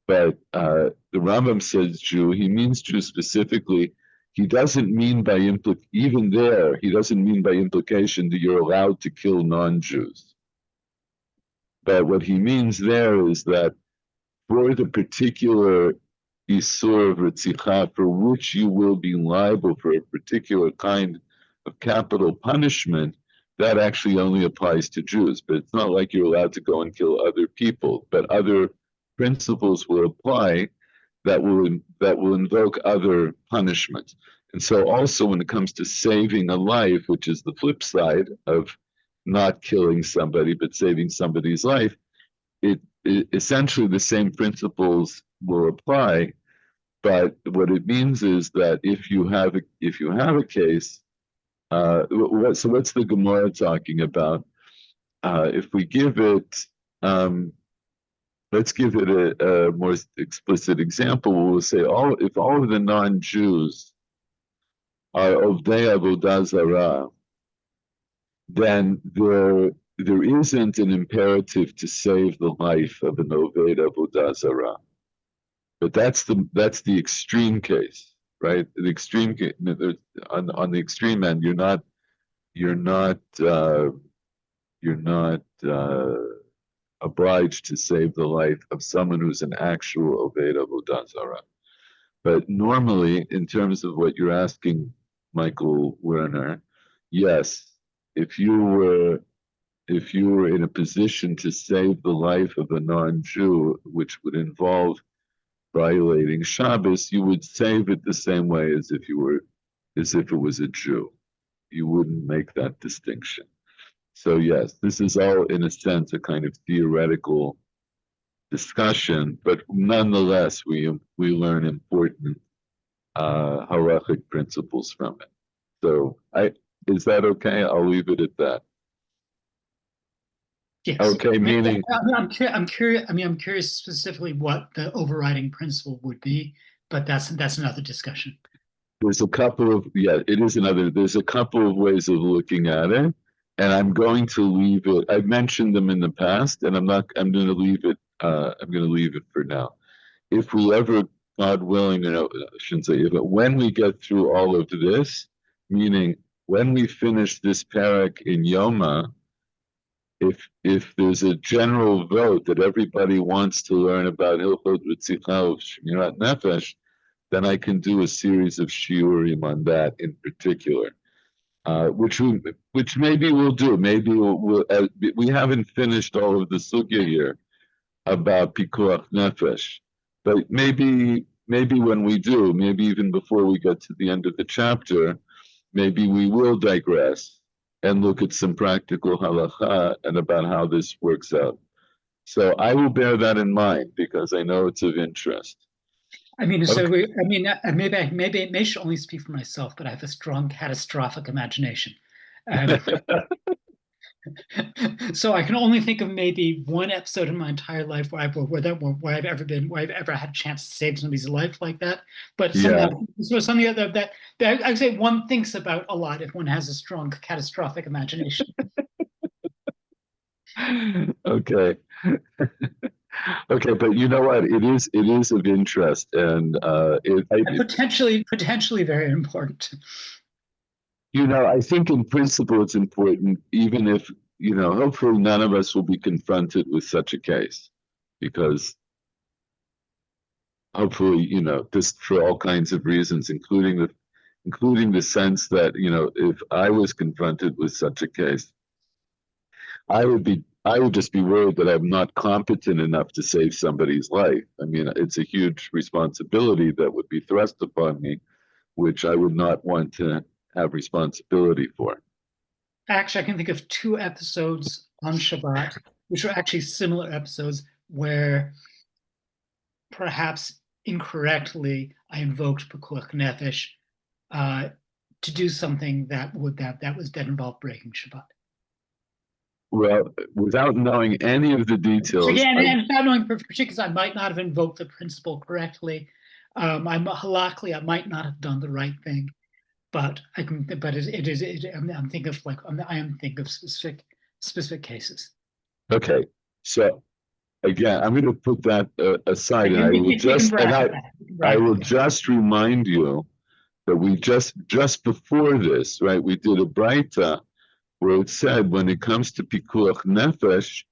But the Rambam says Jew, he means Jew specifically. He doesn't mean by implication that you're allowed to kill non-Jews. But what he means there is that for the particular Isur of Retzicha, for which you will be liable for a particular kind of capital punishment, that actually only applies to Jews. But it's not like you're allowed to go and kill other people, but other principles will apply that will invoke other punishments. And so also when it comes to saving a life, which is the flip side of not killing somebody, but saving somebody's life, it essentially the same principles will apply. But what it means is that if you have a case, so what's the Gemara talking about? If we give it, let's give it a more explicit example. We'll say if all of the non-Jews are Ovdei Avodah Zarah, then there isn't an imperative to save the life of an Oved Avodah Zarah. But that's the extreme case, right? The extreme case, on the extreme end, you're not obliged to save the life of someone who's an actual Oved Avodah Zarah. But normally, in terms of what you're asking, Michael Werner, yes, if you were in a position to save the life of a non-Jew, which would involve violating Shabbos, you would save it the same way as if it was a Jew. You wouldn't make that distinction. So yes, this is all in a sense a kind of theoretical discussion, but nonetheless we learn important halachic principles from it. So is that okay? I'll leave it at that.
Yes.
Okay, meaning
I'm curious. I mean, I'm curious specifically what the overriding principle would be, but that's another discussion.
There's a couple of there's a couple of ways of looking at it, and I'm going to leave it. I've mentioned them in the past, and I'm going to leave it. I'm going to leave it for now. If we ever, God willing, I shouldn't say if, but when we get through all of this, meaning when we finish this parak in Yoma, if there's a general vote that everybody wants to learn about Hilchot Ritzicha of Shmirat Nefesh, then I can do a series of shiurim on that in particular, which maybe we'll do. Maybe we haven't finished all of the sugya here about Pikuach Nefesh, but maybe when we do, maybe even before we get to the end of the chapter, maybe we will digress and look at some practical halacha and about how this works out. So I will bear that in mind because I know it's of interest.
I mean, maybe it may should only speak for myself, but I have a strong catastrophic imagination. So I can only think of maybe one episode in my entire life where I've ever had a chance to save somebody's life like that. But something that I would say one thinks about a lot if one has a strong catastrophic imagination.
Okay. Okay, but you know what? It is of interest, and
potentially very important.
I think in principle it's important, even if hopefully none of us will be confronted with such a case, because hopefully just for all kinds of reasons, including the sense that if I was confronted with such a case, I would just be worried that I'm not competent enough to save somebody's life. I mean, it's a huge responsibility that would be thrust upon me, which I would not want to have responsibility for.
Actually, I can think of 2 episodes on Shabbat, which are actually similar episodes where perhaps incorrectly I invoked Pekuach Nefesh to do something that involved breaking Shabbat.
Well, without knowing any of the details.
So again, and without knowing particulars, I might not have invoked the principle correctly. I might not have done the right thing, but I am thinking of specific cases. Okay,
so again, I'm going to put that aside, and I will just remind you that we just before this, right? We did a braita where it said when it comes to Pikuach Nefesh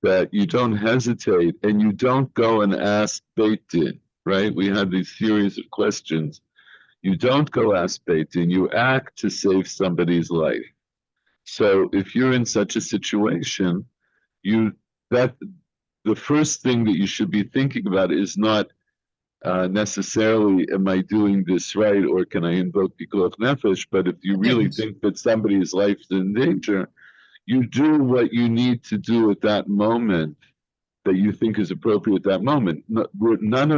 that you don't hesitate and you don't go and ask Beit Din, right? We had these series of questions. You don't go ask Beit Din, you act to save somebody's life. So if you're in such a situation, the first thing that you should be thinking about is not necessarily, am I doing this right, or can I invoke Pikuach Nefesh? But if you really think that somebody's life is in danger, you do what you need to do at that moment that you think is appropriate at that moment. None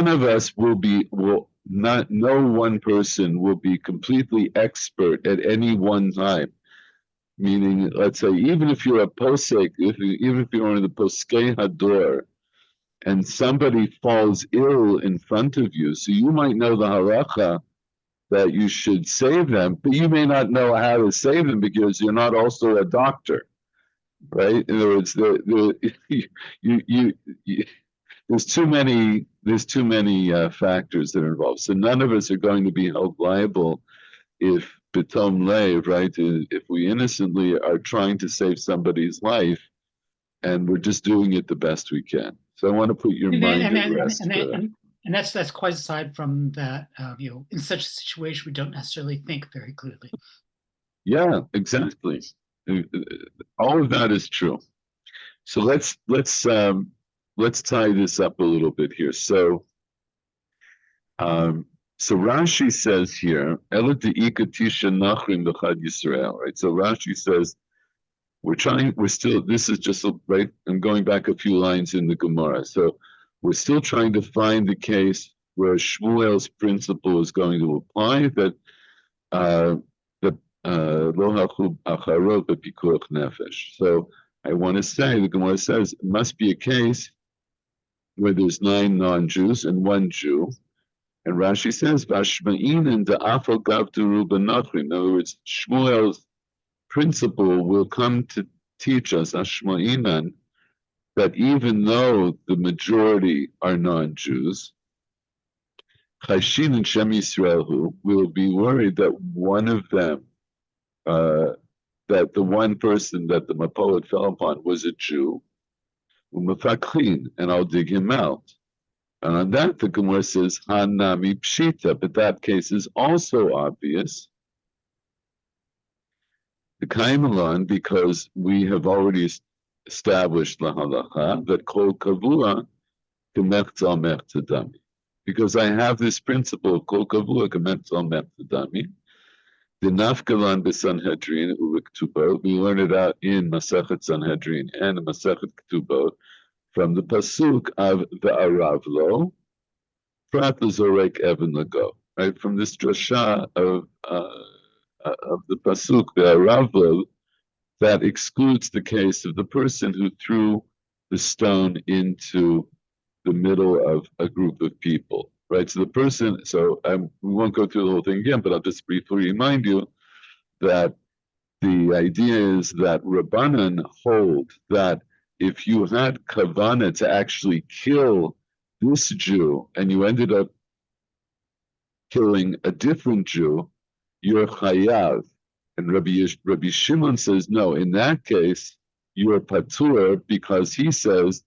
of us no one person will be completely expert at any one time. Meaning, let's say, even if you're a posek, even if you're one of the poskei hador, and somebody falls ill in front of you, so you might know the halacha that you should save them, but you may not know how to save them because you're not also a doctor, right? In other words, there's too many factors that are involved. So none of us are going to be held liable if betom lev, right? If we innocently are trying to save somebody's life, and we're just doing it the best we can. So I want to put your mind at rest for that.
And that's quite aside from that. In such a situation, we don't necessarily think very clearly.
Yeah, exactly. All of that is true. So let's tie this up a little bit here. So Rashi says here, Yisrael, right? So Rashi says, this is just, right? I'm going back a few lines in the Gemara. So we're still trying to find the case where Shmuel's principle is going to apply, that lo hachub acharot b'pikuach nefesh. So I want to say, the Gemara says, it must be a case where there's 9 non-Jews and 1 Jew. And Rashi says, Vashma'in da'afal gavduru b'nachrim. In other words, Shmuel's principle will come to teach us, Ashma'inan, that even though the majority are non-Jews, Chashin and Shem Yisrael will be worried that one of them, that the one person that the Mapolet fell upon was a Jew, and I'll dig him out. And on that, the Gemara says, Hanami Pshita, but that case is also obvious. The Kaimalan, because we have already established la halacha that kol kavua kemechtzal mechtadami. Because I have this principle of kol kavua kemechtzal mechtadami. The nafkalan b'Sanhedrin u'Ktubot. We learn it out in Masechet Sanhedrin and Masechet Ktubot from the pasuk of the Aravlo, prat l'zorek even lago. Right, from this drasha of the pasuk, the Aravlo, that excludes the case of the person who threw the stone into the middle of a group of people, right? So the person, we won't go through the whole thing again, but I'll just briefly remind you that the idea is that Rabbanan hold that if you had kavana to actually kill this Jew and you ended up killing a different Jew, you're chayav. And Rabbi Shimon says, no, in that case, you're patur, because he says,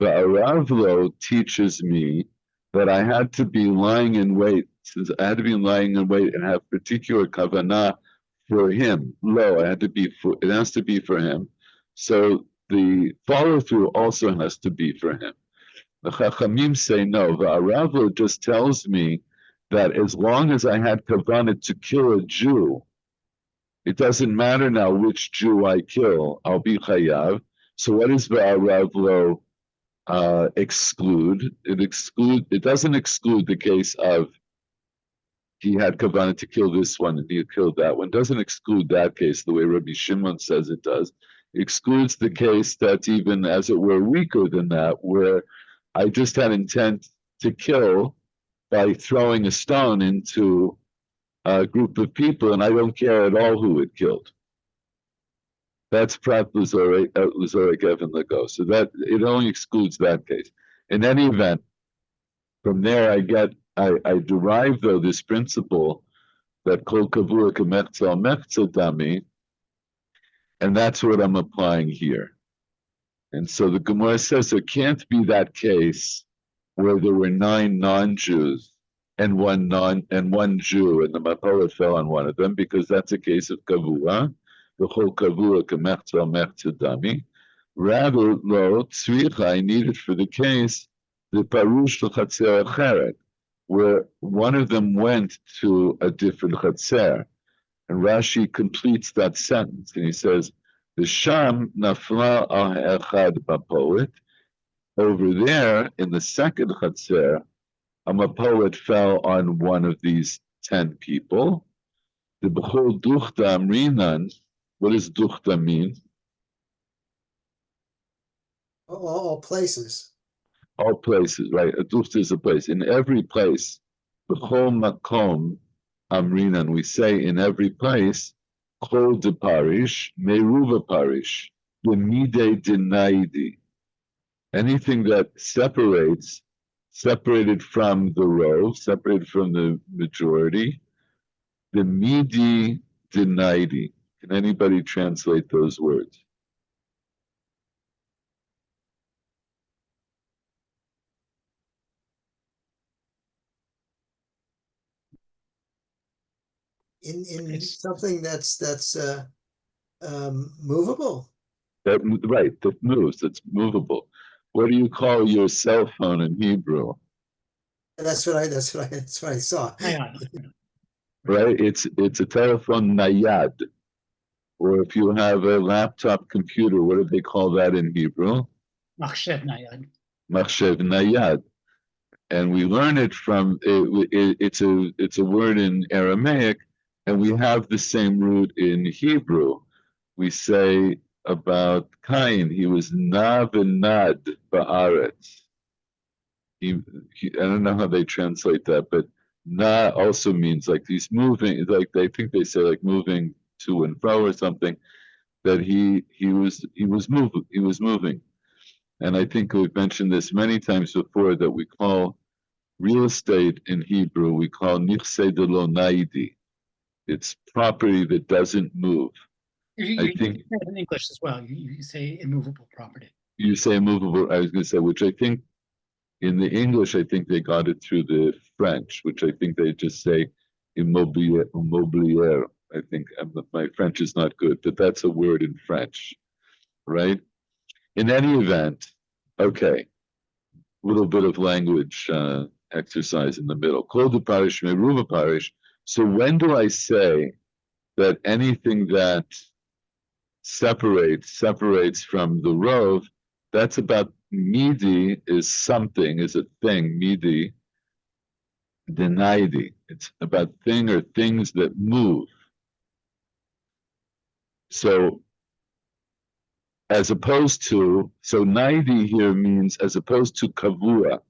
the Aravlo teaches me that I had to be lying in wait, since I had to be lying in wait and have particular kavanah for him. It has to be for him. So the follow-through also has to be for him. The Chachamim say, no, the Aravlo just tells me that as long as I had kavanah to kill a Jew, it doesn't matter now which Jew I kill, I'll be chayav. So what does the Aravlo exclude? It doesn't exclude the case of he had kavanah to kill this one and he killed that one. It doesn't exclude that case the way Rabbi Shimon says it does. It excludes the case that's even, as it were, weaker than that, where I just had intent to kill by throwing a stone into a group of people, and I don't care at all who it killed. That's prat l'zorek even lago. So that it only excludes that case. In any event, from there I derive though this principle that kol kavua kemechtzal mechtzadami, and that's what I'm applying here. And so the Gemara says there can't be that case where there were 9 non-Jews and one Jew, and the Mapolet fell on one of them, because that's a case of kavua, the whole kavua kemechtzal mechtzadami. Rather, lo tzricha, I need it for the case the parush l'chatzer acheret, where one of them went to a different chatzer, and Rashi completes that sentence, and he says, the sham nafla al echad bapoet. Over there, in the second chatzer, a Mapolet fell on one of these 10 people. The Bechol Duchta Amrinan, What does duchta mean?
All places.
All places, right? A duchta is a place. In every place, b'chol makom amrinan, we say in every place, kol de parish, meruva parish, b'mide denaidi. Anything that separated from the row, separated from the majority, the midi denaidi. Can anybody translate those words?
In
It's-
something that's movable.
That right, that moves, that's movable. What do you call your cell phone in Hebrew?
That's what I saw.
Right? It's a telephone nayad. Or if you have a laptop computer, what do they call that in Hebrew?
Machshev nayad.
Machshev nayad. And we learn it from it's a word in Aramaic, and we have the same root in Hebrew. We say about Cain, he was na v'nad ba'aretz. I don't know how they translate that, but na also means like he's moving, like they think they say like moving to and fro or something. That he was moving, and I think we've mentioned this many times before that we call real estate in Hebrew we call nichse de lo naidi. It's property that doesn't move. I think
say it in English as well. You say immovable property.
you say movable. I was going to say, which I think in the English, I think they got it through the French, which I think they just say immobilier. I think my French is not good, but that's a word in French, right? In any event, okay, a little bit of language exercise in the middle. Kol de parish, meruva parish. So when do I say that anything that separates from the rov, that's about midi is something, is a thing, midi, denaidi. It's about thing or things that move. So as opposed to, so naidi here means as opposed to kavua.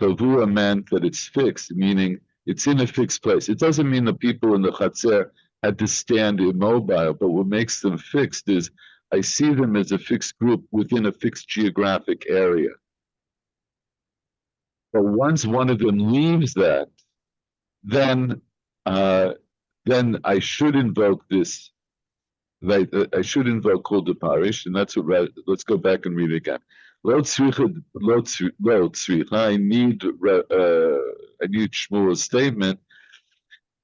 Kavua meant that it's fixed, meaning it's in a fixed place. It doesn't mean the people in the chatzer had to stand immobile, but what makes them fixed is I see them as a fixed group within a fixed geographic area. But once one of them leaves that, then I should invoke this. Right, I should invoke kol de parish, and that's what. Let's go back and read it again. Lo tzricha, I need Shmuel's statement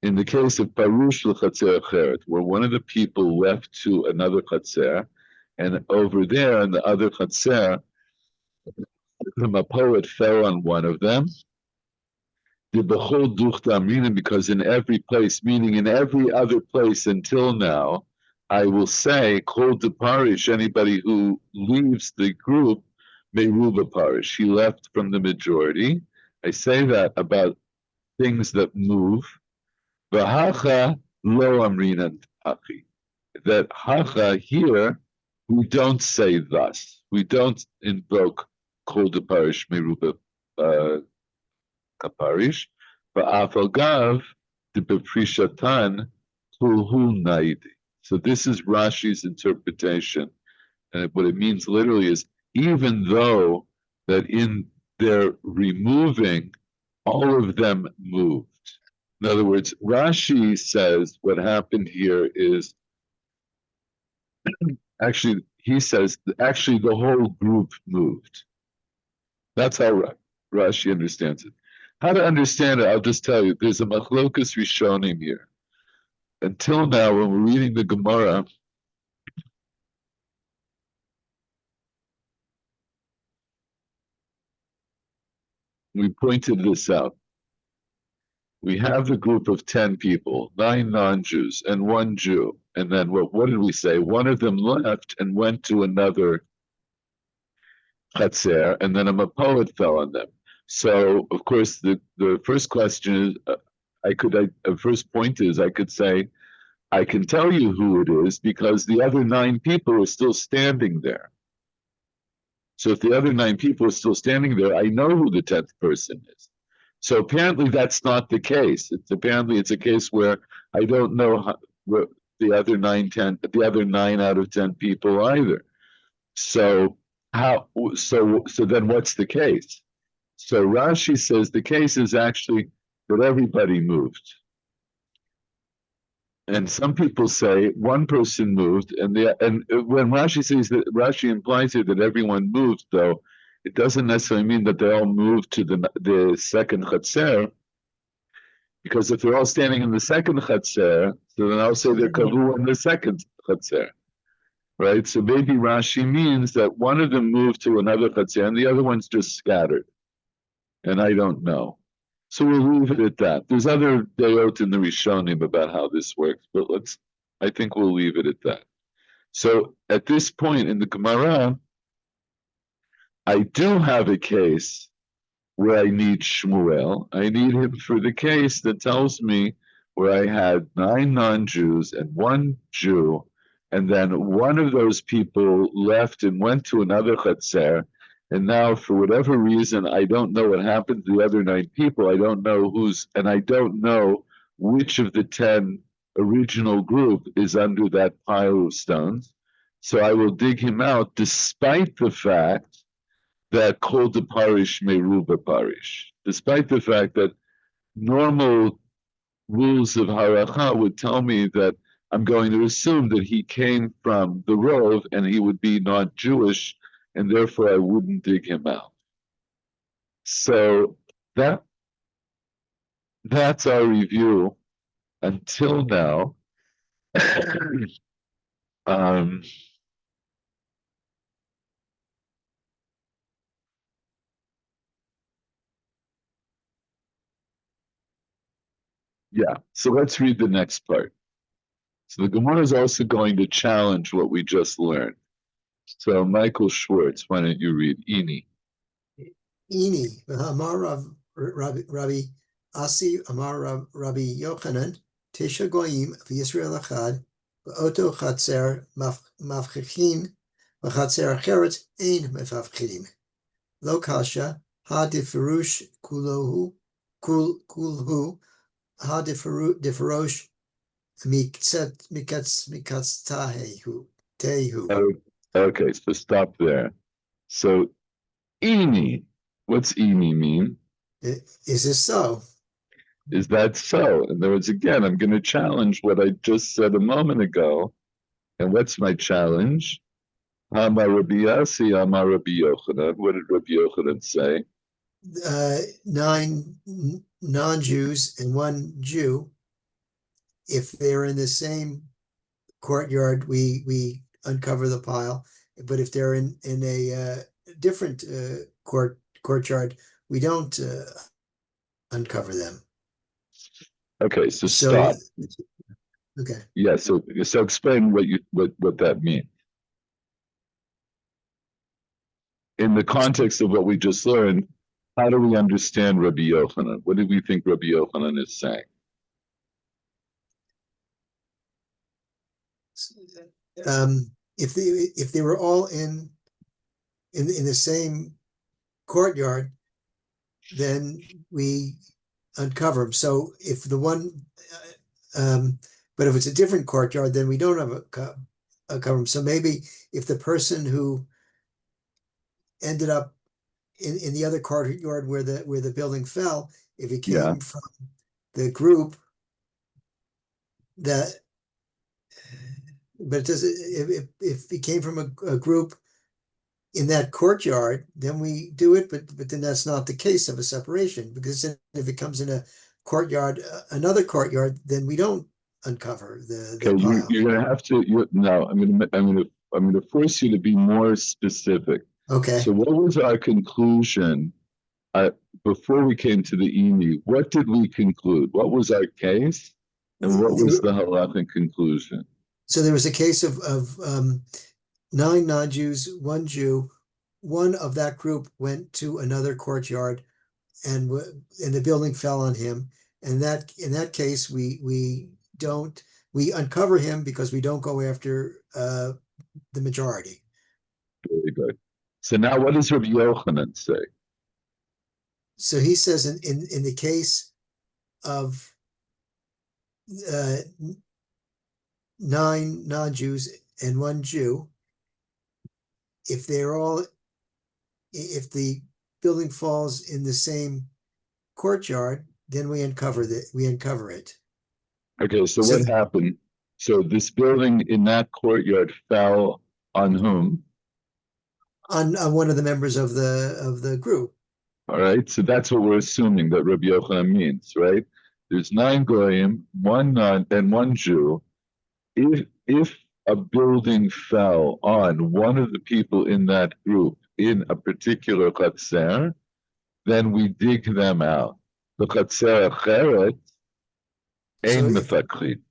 in the case of parush l'chatzer acheret, where one of the people left to another chatzer, and over there in the other chatzer, the mapoet fell on one of them. The bechol duchta amrinan, because in every place, meaning in every other place until now, I will say, kol de parish, anybody who leaves the group, meruba parish, he left from the majority. I say that about things that move. V'hacha lo amrinan hachi. That hacha here, we don't say thus. We don't invoke kol de parish, meruba kaparish, va'afagav de beprishatan kulhu naidi. So this is Rashi's interpretation, and what it means literally is even though that in their removing, all of them moved. In other words, Rashi says what happened here is actually he says actually the whole group moved. That's how Rashi understands it. How to understand it, I'll just tell you, there's a machlokas rishonim here. Until now, when we're reading the Gemara, we pointed this out. We have a group of 10 people, 9 non-Jews and 1 Jew. And then what did we say? One of them left and went to another chatzer, and then a mapoet fell on them. So, of course, the first question is, first point is, I could say, I can tell you who it is because the other 9 people are still standing there. So if the other 9 people are still standing there, I know who the 10th person is. So apparently that's not the case. Apparently it's a case where I don't know what the other 9 out of 10 people either. So then what's the case? So Rashi says the case is actually that everybody moved. And some people say one person moved, and when Rashi says that, Rashi implies here that everyone moved, though it doesn't necessarily mean that they all moved to the second chatzer, because if they're all standing in the second chatzer, so then I'll say they're kavu in the second chatzer, right? So maybe Rashi means that one of them moved to another chatzer, and the other one's just scattered, and I don't know. So we'll leave it at that. There's other dayot in the Rishonim about how this works, but I think we'll leave it at that. So at this point in the Gemara, I do have a case where I need Shmuel. I need him for the case that tells me where I had 9 non-Jews and 1 Jew, and then one of those people left and went to another chatzer, and now, for whatever reason, I don't know what happened to the other 9 people. I don't know and I don't know which of the 10 original group is under that pile of stones. So I will dig him out, despite the fact that kol de parish meruba parish, despite the fact that normal rules of halacha would tell me that I'm going to assume that he came from the Rov and he would be not Jewish, and therefore I wouldn't dig him out. So that's our review until now. Yeah, so let's read the next part. So the Gemara is also going to challenge what we just learned. So Michael Schwartz, why don't you read Ini?
Ini, Amar Rabbi Asi, Amar Rabbi Yochanan, Tisha Goyim, Yisrael Achad, Oto Chatzer Mavchichin, Chatzer Acheret Ein Mevavchim. Lo Kasha, Ha Defirush Kulhu, Ha Defirosh Mikatz Tehu.
Okay, so stop there. So Ini, what's Ini mean?
Is this so?
Is that so? In other words, again, I'm going to challenge what I just said a moment ago. And what's my challenge? Amar Rabbi Yasi, Amar Rabbi Yochanan. What did Rabbi Yochanan say?
9 non-Jews and 1 Jew. If they're in the same courtyard, we uncover the pile. But if they're in a different courtyard, we don't uncover them.
Okay, so stop.
Okay.
Yeah, so explain what that means. In the context of what we just learned, how do we understand Rabbi Yochanan? What do we think Rabbi Yochanan is saying?
If they were all in the same courtyard, then we uncover them. So if the one, but if it's a different courtyard, then we don't have a cover them. So maybe if the person who ended up in the other courtyard where the building fell, if it came from the group that, but it does if it came from a group in that courtyard, then we do it, but then that's not the case of a separation, because if it comes in a courtyard, another courtyard, then we don't uncover the pile.
You're going to have to. No, I'm going to force you to be more specific.
Okay.
So what was our conclusion before we came to the Ini? What did we conclude? What was our case, and what was the halachic conclusion?
So there was a case of 9 non-Jews, 1 Jew. One of that group went to another courtyard, and the building fell on him. And in that case, we don't we uncover him because we don't go after the majority.
Very good. So now what does Rabbi Yochanan say?
So he says in the case of 9 non-Jews and 1 Jew, if the building falls in the same courtyard, then we uncover it.
Okay, so
So-
what happened? So this building in that courtyard fell on whom?
On one of the members of the group.
All right, so that's what we're assuming that Rabbi Yochanan means, right? There's 9 goyim, 1 non, and 1 Jew. If a building fell on one of the people in that group in a particular chatzer, then we dig them out. The chatzer acheret
So
ein
if-
mefakrin.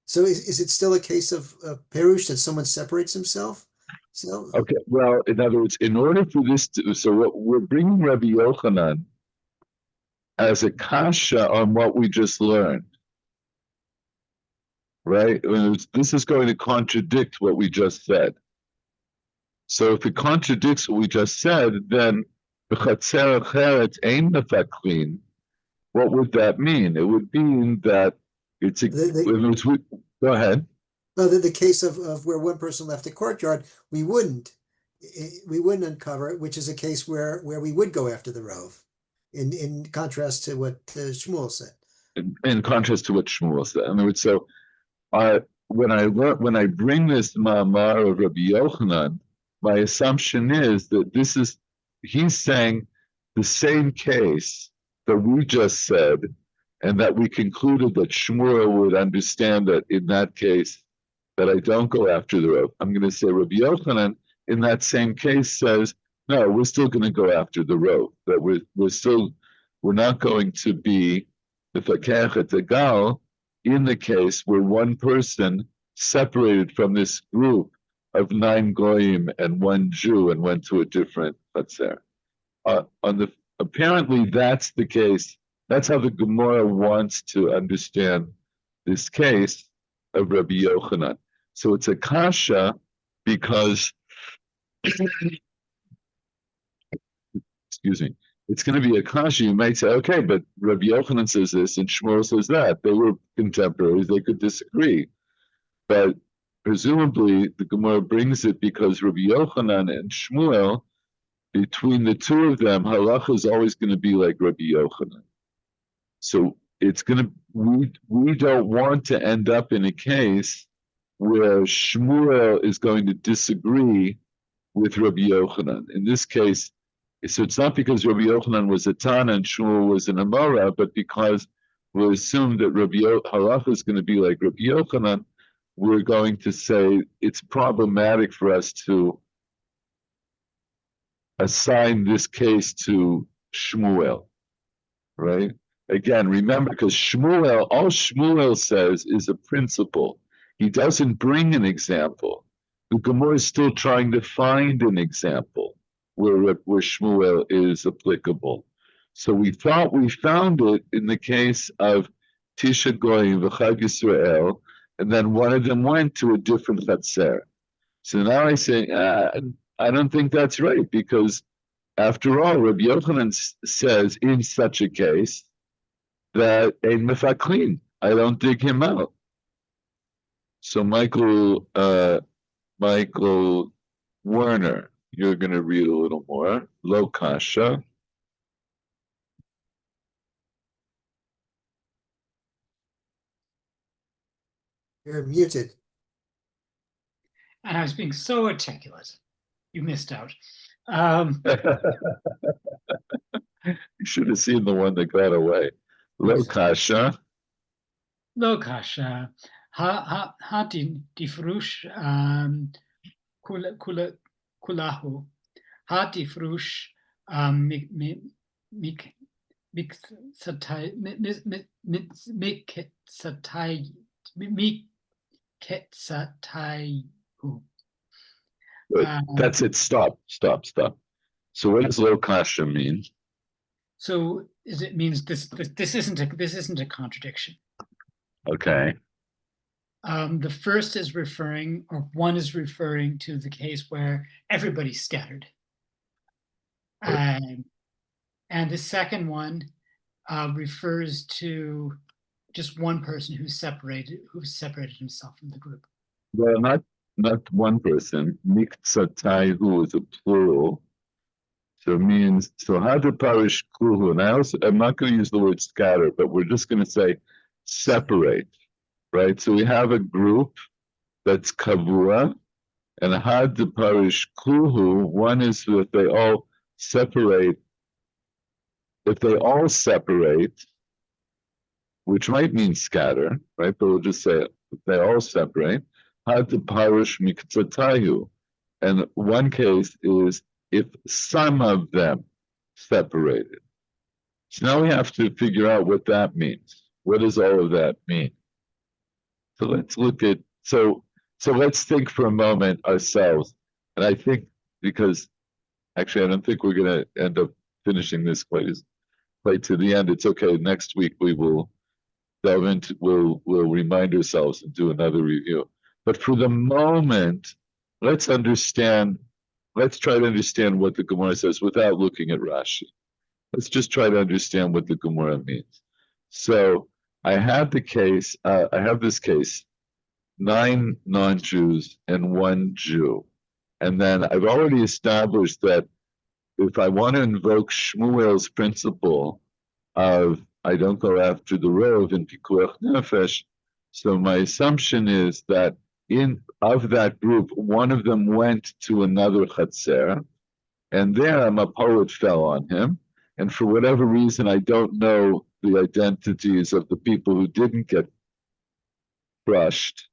So is it still a case of Perush that someone separates himself? So
Okay, well, in other words, in order for this to, so what we're bringing Rabbi Yochanan as a kasha on what we just learned, right? This is going to contradict what we just said. So if it contradicts what we just said, then b'chatzer acheret ein mefakrin. What would that mean? It would mean that it's a. Go ahead.
no, the case of where one person left the courtyard, we wouldn't uncover it, which is a case where we would go after the rove, in contrast to what Shmuel said.
In contrast to what Shmuel said, in other words, so when I bring this ma'amar of Rabbi Yochanan, my assumption is that he's saying the same case that we just said, and that we concluded that Shmuel would understand that in that case that I don't go after the rove. I'm going to say Rabbi Yochanan in that same case says, no, we're still going to go after the rove. That we're not going to be the fakech at the gal in the case where one person separated from this group of 9 goyim and 1 Jew and went to a different chatzer. Apparently that's the case. That's how the Gemara wants to understand this case of Rabbi Yochanan. So it's a kasha because, excuse me, it's going to be a kasha. You might say, okay, but Rabbi Yochanan says this and Shmuel says that. They were contemporaries. They could disagree. But presumably the Gemara brings it because Rabbi Yochanan and Shmuel, between the two of them, halacha is always going to be like Rabbi Yochanan. So it's going to, we don't want to end up in a case where Shmuel is going to disagree with Rabbi Yochanan. In this case, so it's not because Rabbi Yochanan was a Tana and Shmuel was an Amora, but because we'll assume that halacha is going to be like Rabbi Yochanan, we're going to say it's problematic for us to assign this case to Shmuel, right? Again, remember, because all Shmuel says is a principle. He doesn't bring an example. The Gemara is still trying to find an example where Shmuel is applicable. So we thought we found it in the case of Tisha Goyim v'Chag Yisrael, and then one of them went to a different chatzer. So now I say, I don't think that's right, because after all, Rabbi Yochanan says in such a case that ein mefakrin, I don't dig him out. So Michael Werner, you're going to read a little more. Lo kasha.
You're muted.
And I was being so articulate. You missed out.
You should have seen the one that got away. Lo kasha.
Lo kasha. Ha difrush kulahu. Ha difrush
That's it. Stop. So what does lo kasha mean?
So it means this isn't a contradiction.
Okay.
The first is referring, or one is referring to the case where everybody's scattered. And the second one refers to just one person who separated himself from the group.
Well, not one person. Miktsataihu is a plural. So it means, so hadu parish kluhu. And I'm not going to use the word scatter, but we're just going to say separate, right? So we have a group that's kavua, and hadu parish kluhu. One is that they all separate. If they all separate, which might mean scatter, right? But we'll just say if they all separate, hadu parish miktsatayu. And one case is if some of them separated. So now we have to figure out what that means. What does all of that mean? So let's look at, so let's think for a moment ourselves. And I think, because actually I don't think we're going to end up finishing this quite to the end. It's okay. Next week we will delve into, we'll remind ourselves and do another review. But for the moment, let's try to understand what the Gemara says without looking at Rashi. Let's just try to understand what the Gemara means. So I have this case, 9 non-Jews and 1 Jew. And then I've already established that if I want to invoke Shmuel's principle of I don't go after the rov in Pikuach Nefesh, so my assumption is that of that group, one of them went to another Chatzer, and there a poet fell on him. And for whatever reason, I don't know the identities of the people who didn't get crushed.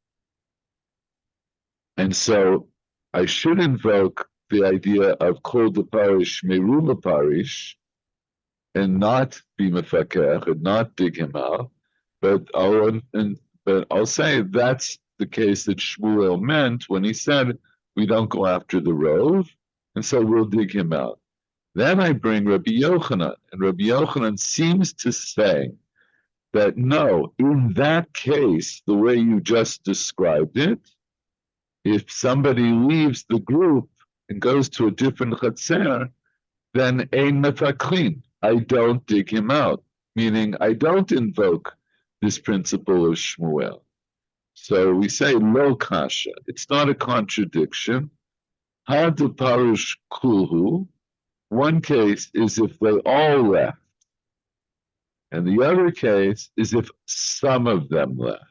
And so I should invoke the idea of Kol de Parish, Meruma Parish, and not be Mefakech, and not dig him out. But I'll say that's the case that Shmuel meant when he said, we don't go after the rov, and so we'll dig him out. Then I bring Rabbi Yochanan, and Rabbi Yochanan seems to say that no, in that case, the way you just described it, if somebody leaves the group and goes to a different chatzer, then ein mefakrin, I don't dig him out, meaning I don't invoke this principle of Shmuel. So we say lo kasha. It's not a contradiction. Hadu parush kulhu. One case is if they all left, and the other case is if some of them left.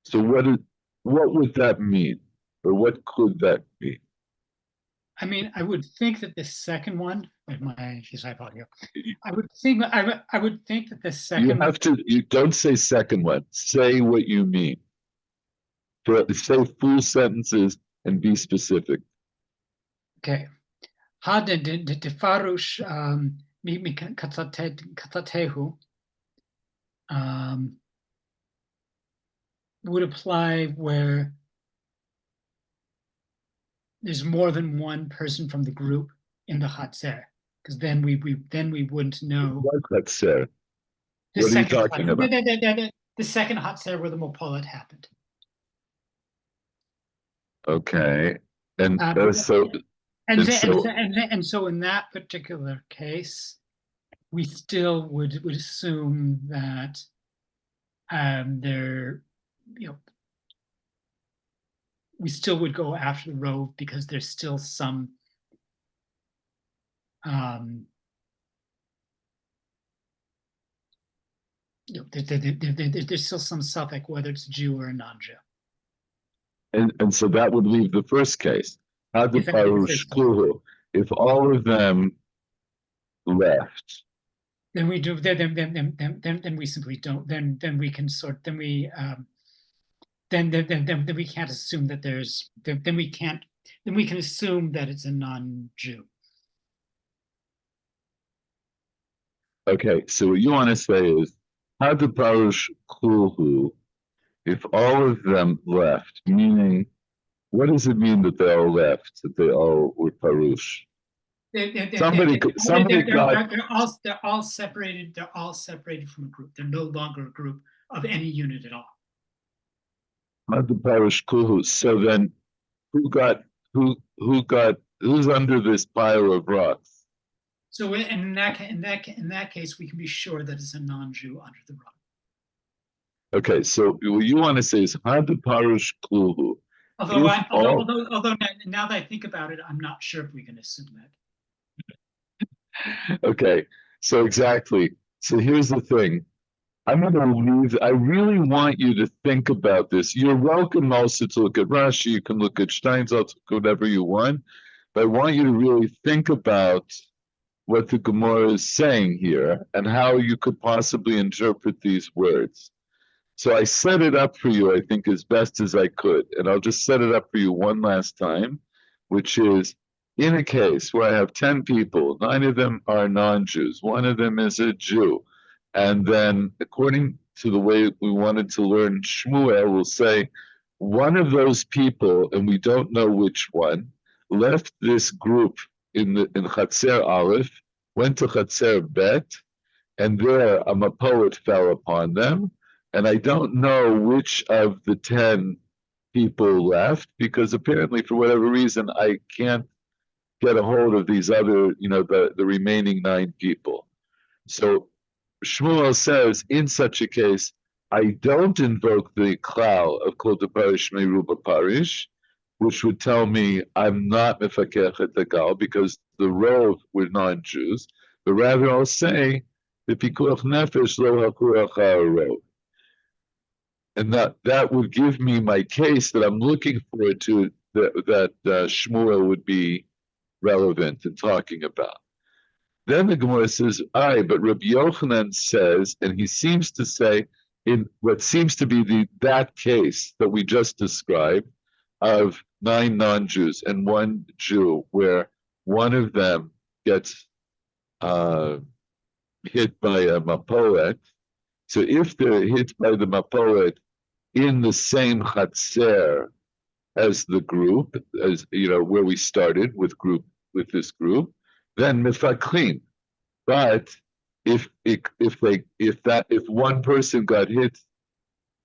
So what would that mean, or what could that mean?
I mean, I would think that the second one. Wait, his iPod here. I would think that the second.
You don't say second one. Say what you mean. Say full sentences and be specific.
Okay. Defarush katzatehu would apply where there's more than one person from the group in the Hatzer, because then we wouldn't know.
What Hatzer? What are you talking about?
The second Hatzer where the Mopolet happened.
Okay, and so
in that particular case, we still would assume that we still would go after the rove because there's still some there's still some suffix, whether it's Jew or a non-Jew.
And so that would leave the first case. If all of them left,
then we do. Then we simply don't. Then we can sort. Then we can't assume that there's. Then we can't. Then we can assume that it's a non-Jew.
Okay, so what you want to say is, Hadu Parush Kulhu, if all of them left, meaning, what does it mean that they all left, that they all were Parush? Somebody got
they're all separated. They're all separated from a group. They're no longer a group of any unit at all.
the parish kuhu. So then, who's under this pile of rocks?
So in that case, we can be sure that it's a non-Jew under the rock.
Okay, so what you want to say is the parish kuhu.
Although now that I think about it, I'm not sure if we can assume that.
Okay, so exactly. So here's the thing. I'm going to leave. I really want you to think about this. You're welcome also to look at Rashi. You can look at Steinsaltz, whatever you want. But I want you to really think about what the Gemara is saying here and how you could possibly interpret these words. So I set it up for you, I think, as best as I could. And I'll just set it up for you one last time, which is in a case where I have 10 people, 9 of them are non-Jews, 1 of them is a Jew. And then according to the way we wanted to learn Shmuel, we'll say one of those people, and we don't know which one, left this group in Chatzer Aleph, went to Chatzer Bet, and there a Mapoet fell upon them. And I don't know which of the 10 people left, because apparently for whatever reason, I can't get a hold of these other, the remaining 9 people. So Shmuel says, in such a case, I don't invoke the klal of kol parish meruba parish, which would tell me I'm not mefakech et gal because the rove were non-Jews, but rather I'll say the pikuach nefesh lo hakuach ha'arov. And that would give me my case that I'm looking forward to, that Shmuel would be relevant in talking about. Then the Gemara says, but Rabbi Yochanan says, and he seems to say, in what seems to be that case that we just described, of 9 non-Jews and 1 Jew, where one of them gets hit by a mapoet. So if they're hit by the mapoet in the same chatzer as the group, as where we started with this group, then mifaklim. But if one person got hit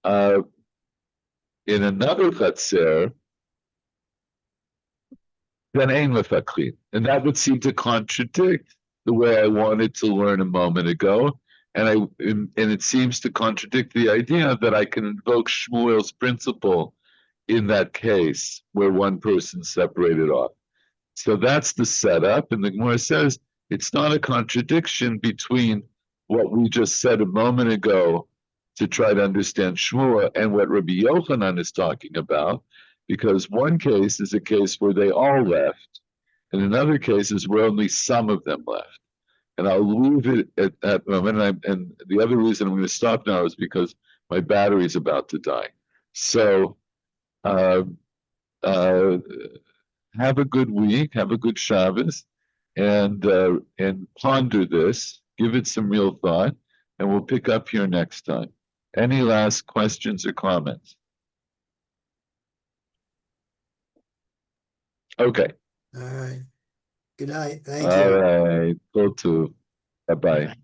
in another chatzer, then ein mifaklim, and that would seem to contradict the way I wanted to learn a moment ago, and it seems to contradict the idea that I can invoke Shmuel's principle in that case where one person separated off. So that's the setup, and the Gemara says it's not a contradiction between what we just said a moment ago to try to understand Shmuel and what Rabbi Yochanan is talking about, because one case is a case where they all left, and another case is where only some of them left. And I'll leave it at that moment. And the other reason I'm going to stop now is because my battery is about to die. So have a good week, have a good Shabbos, and ponder this, give it some real thought, and we'll pick up here next time. Any last questions or comments? Okay.
All right. Good night. Thank you.
All right. Go to. Bye-bye.
Bye.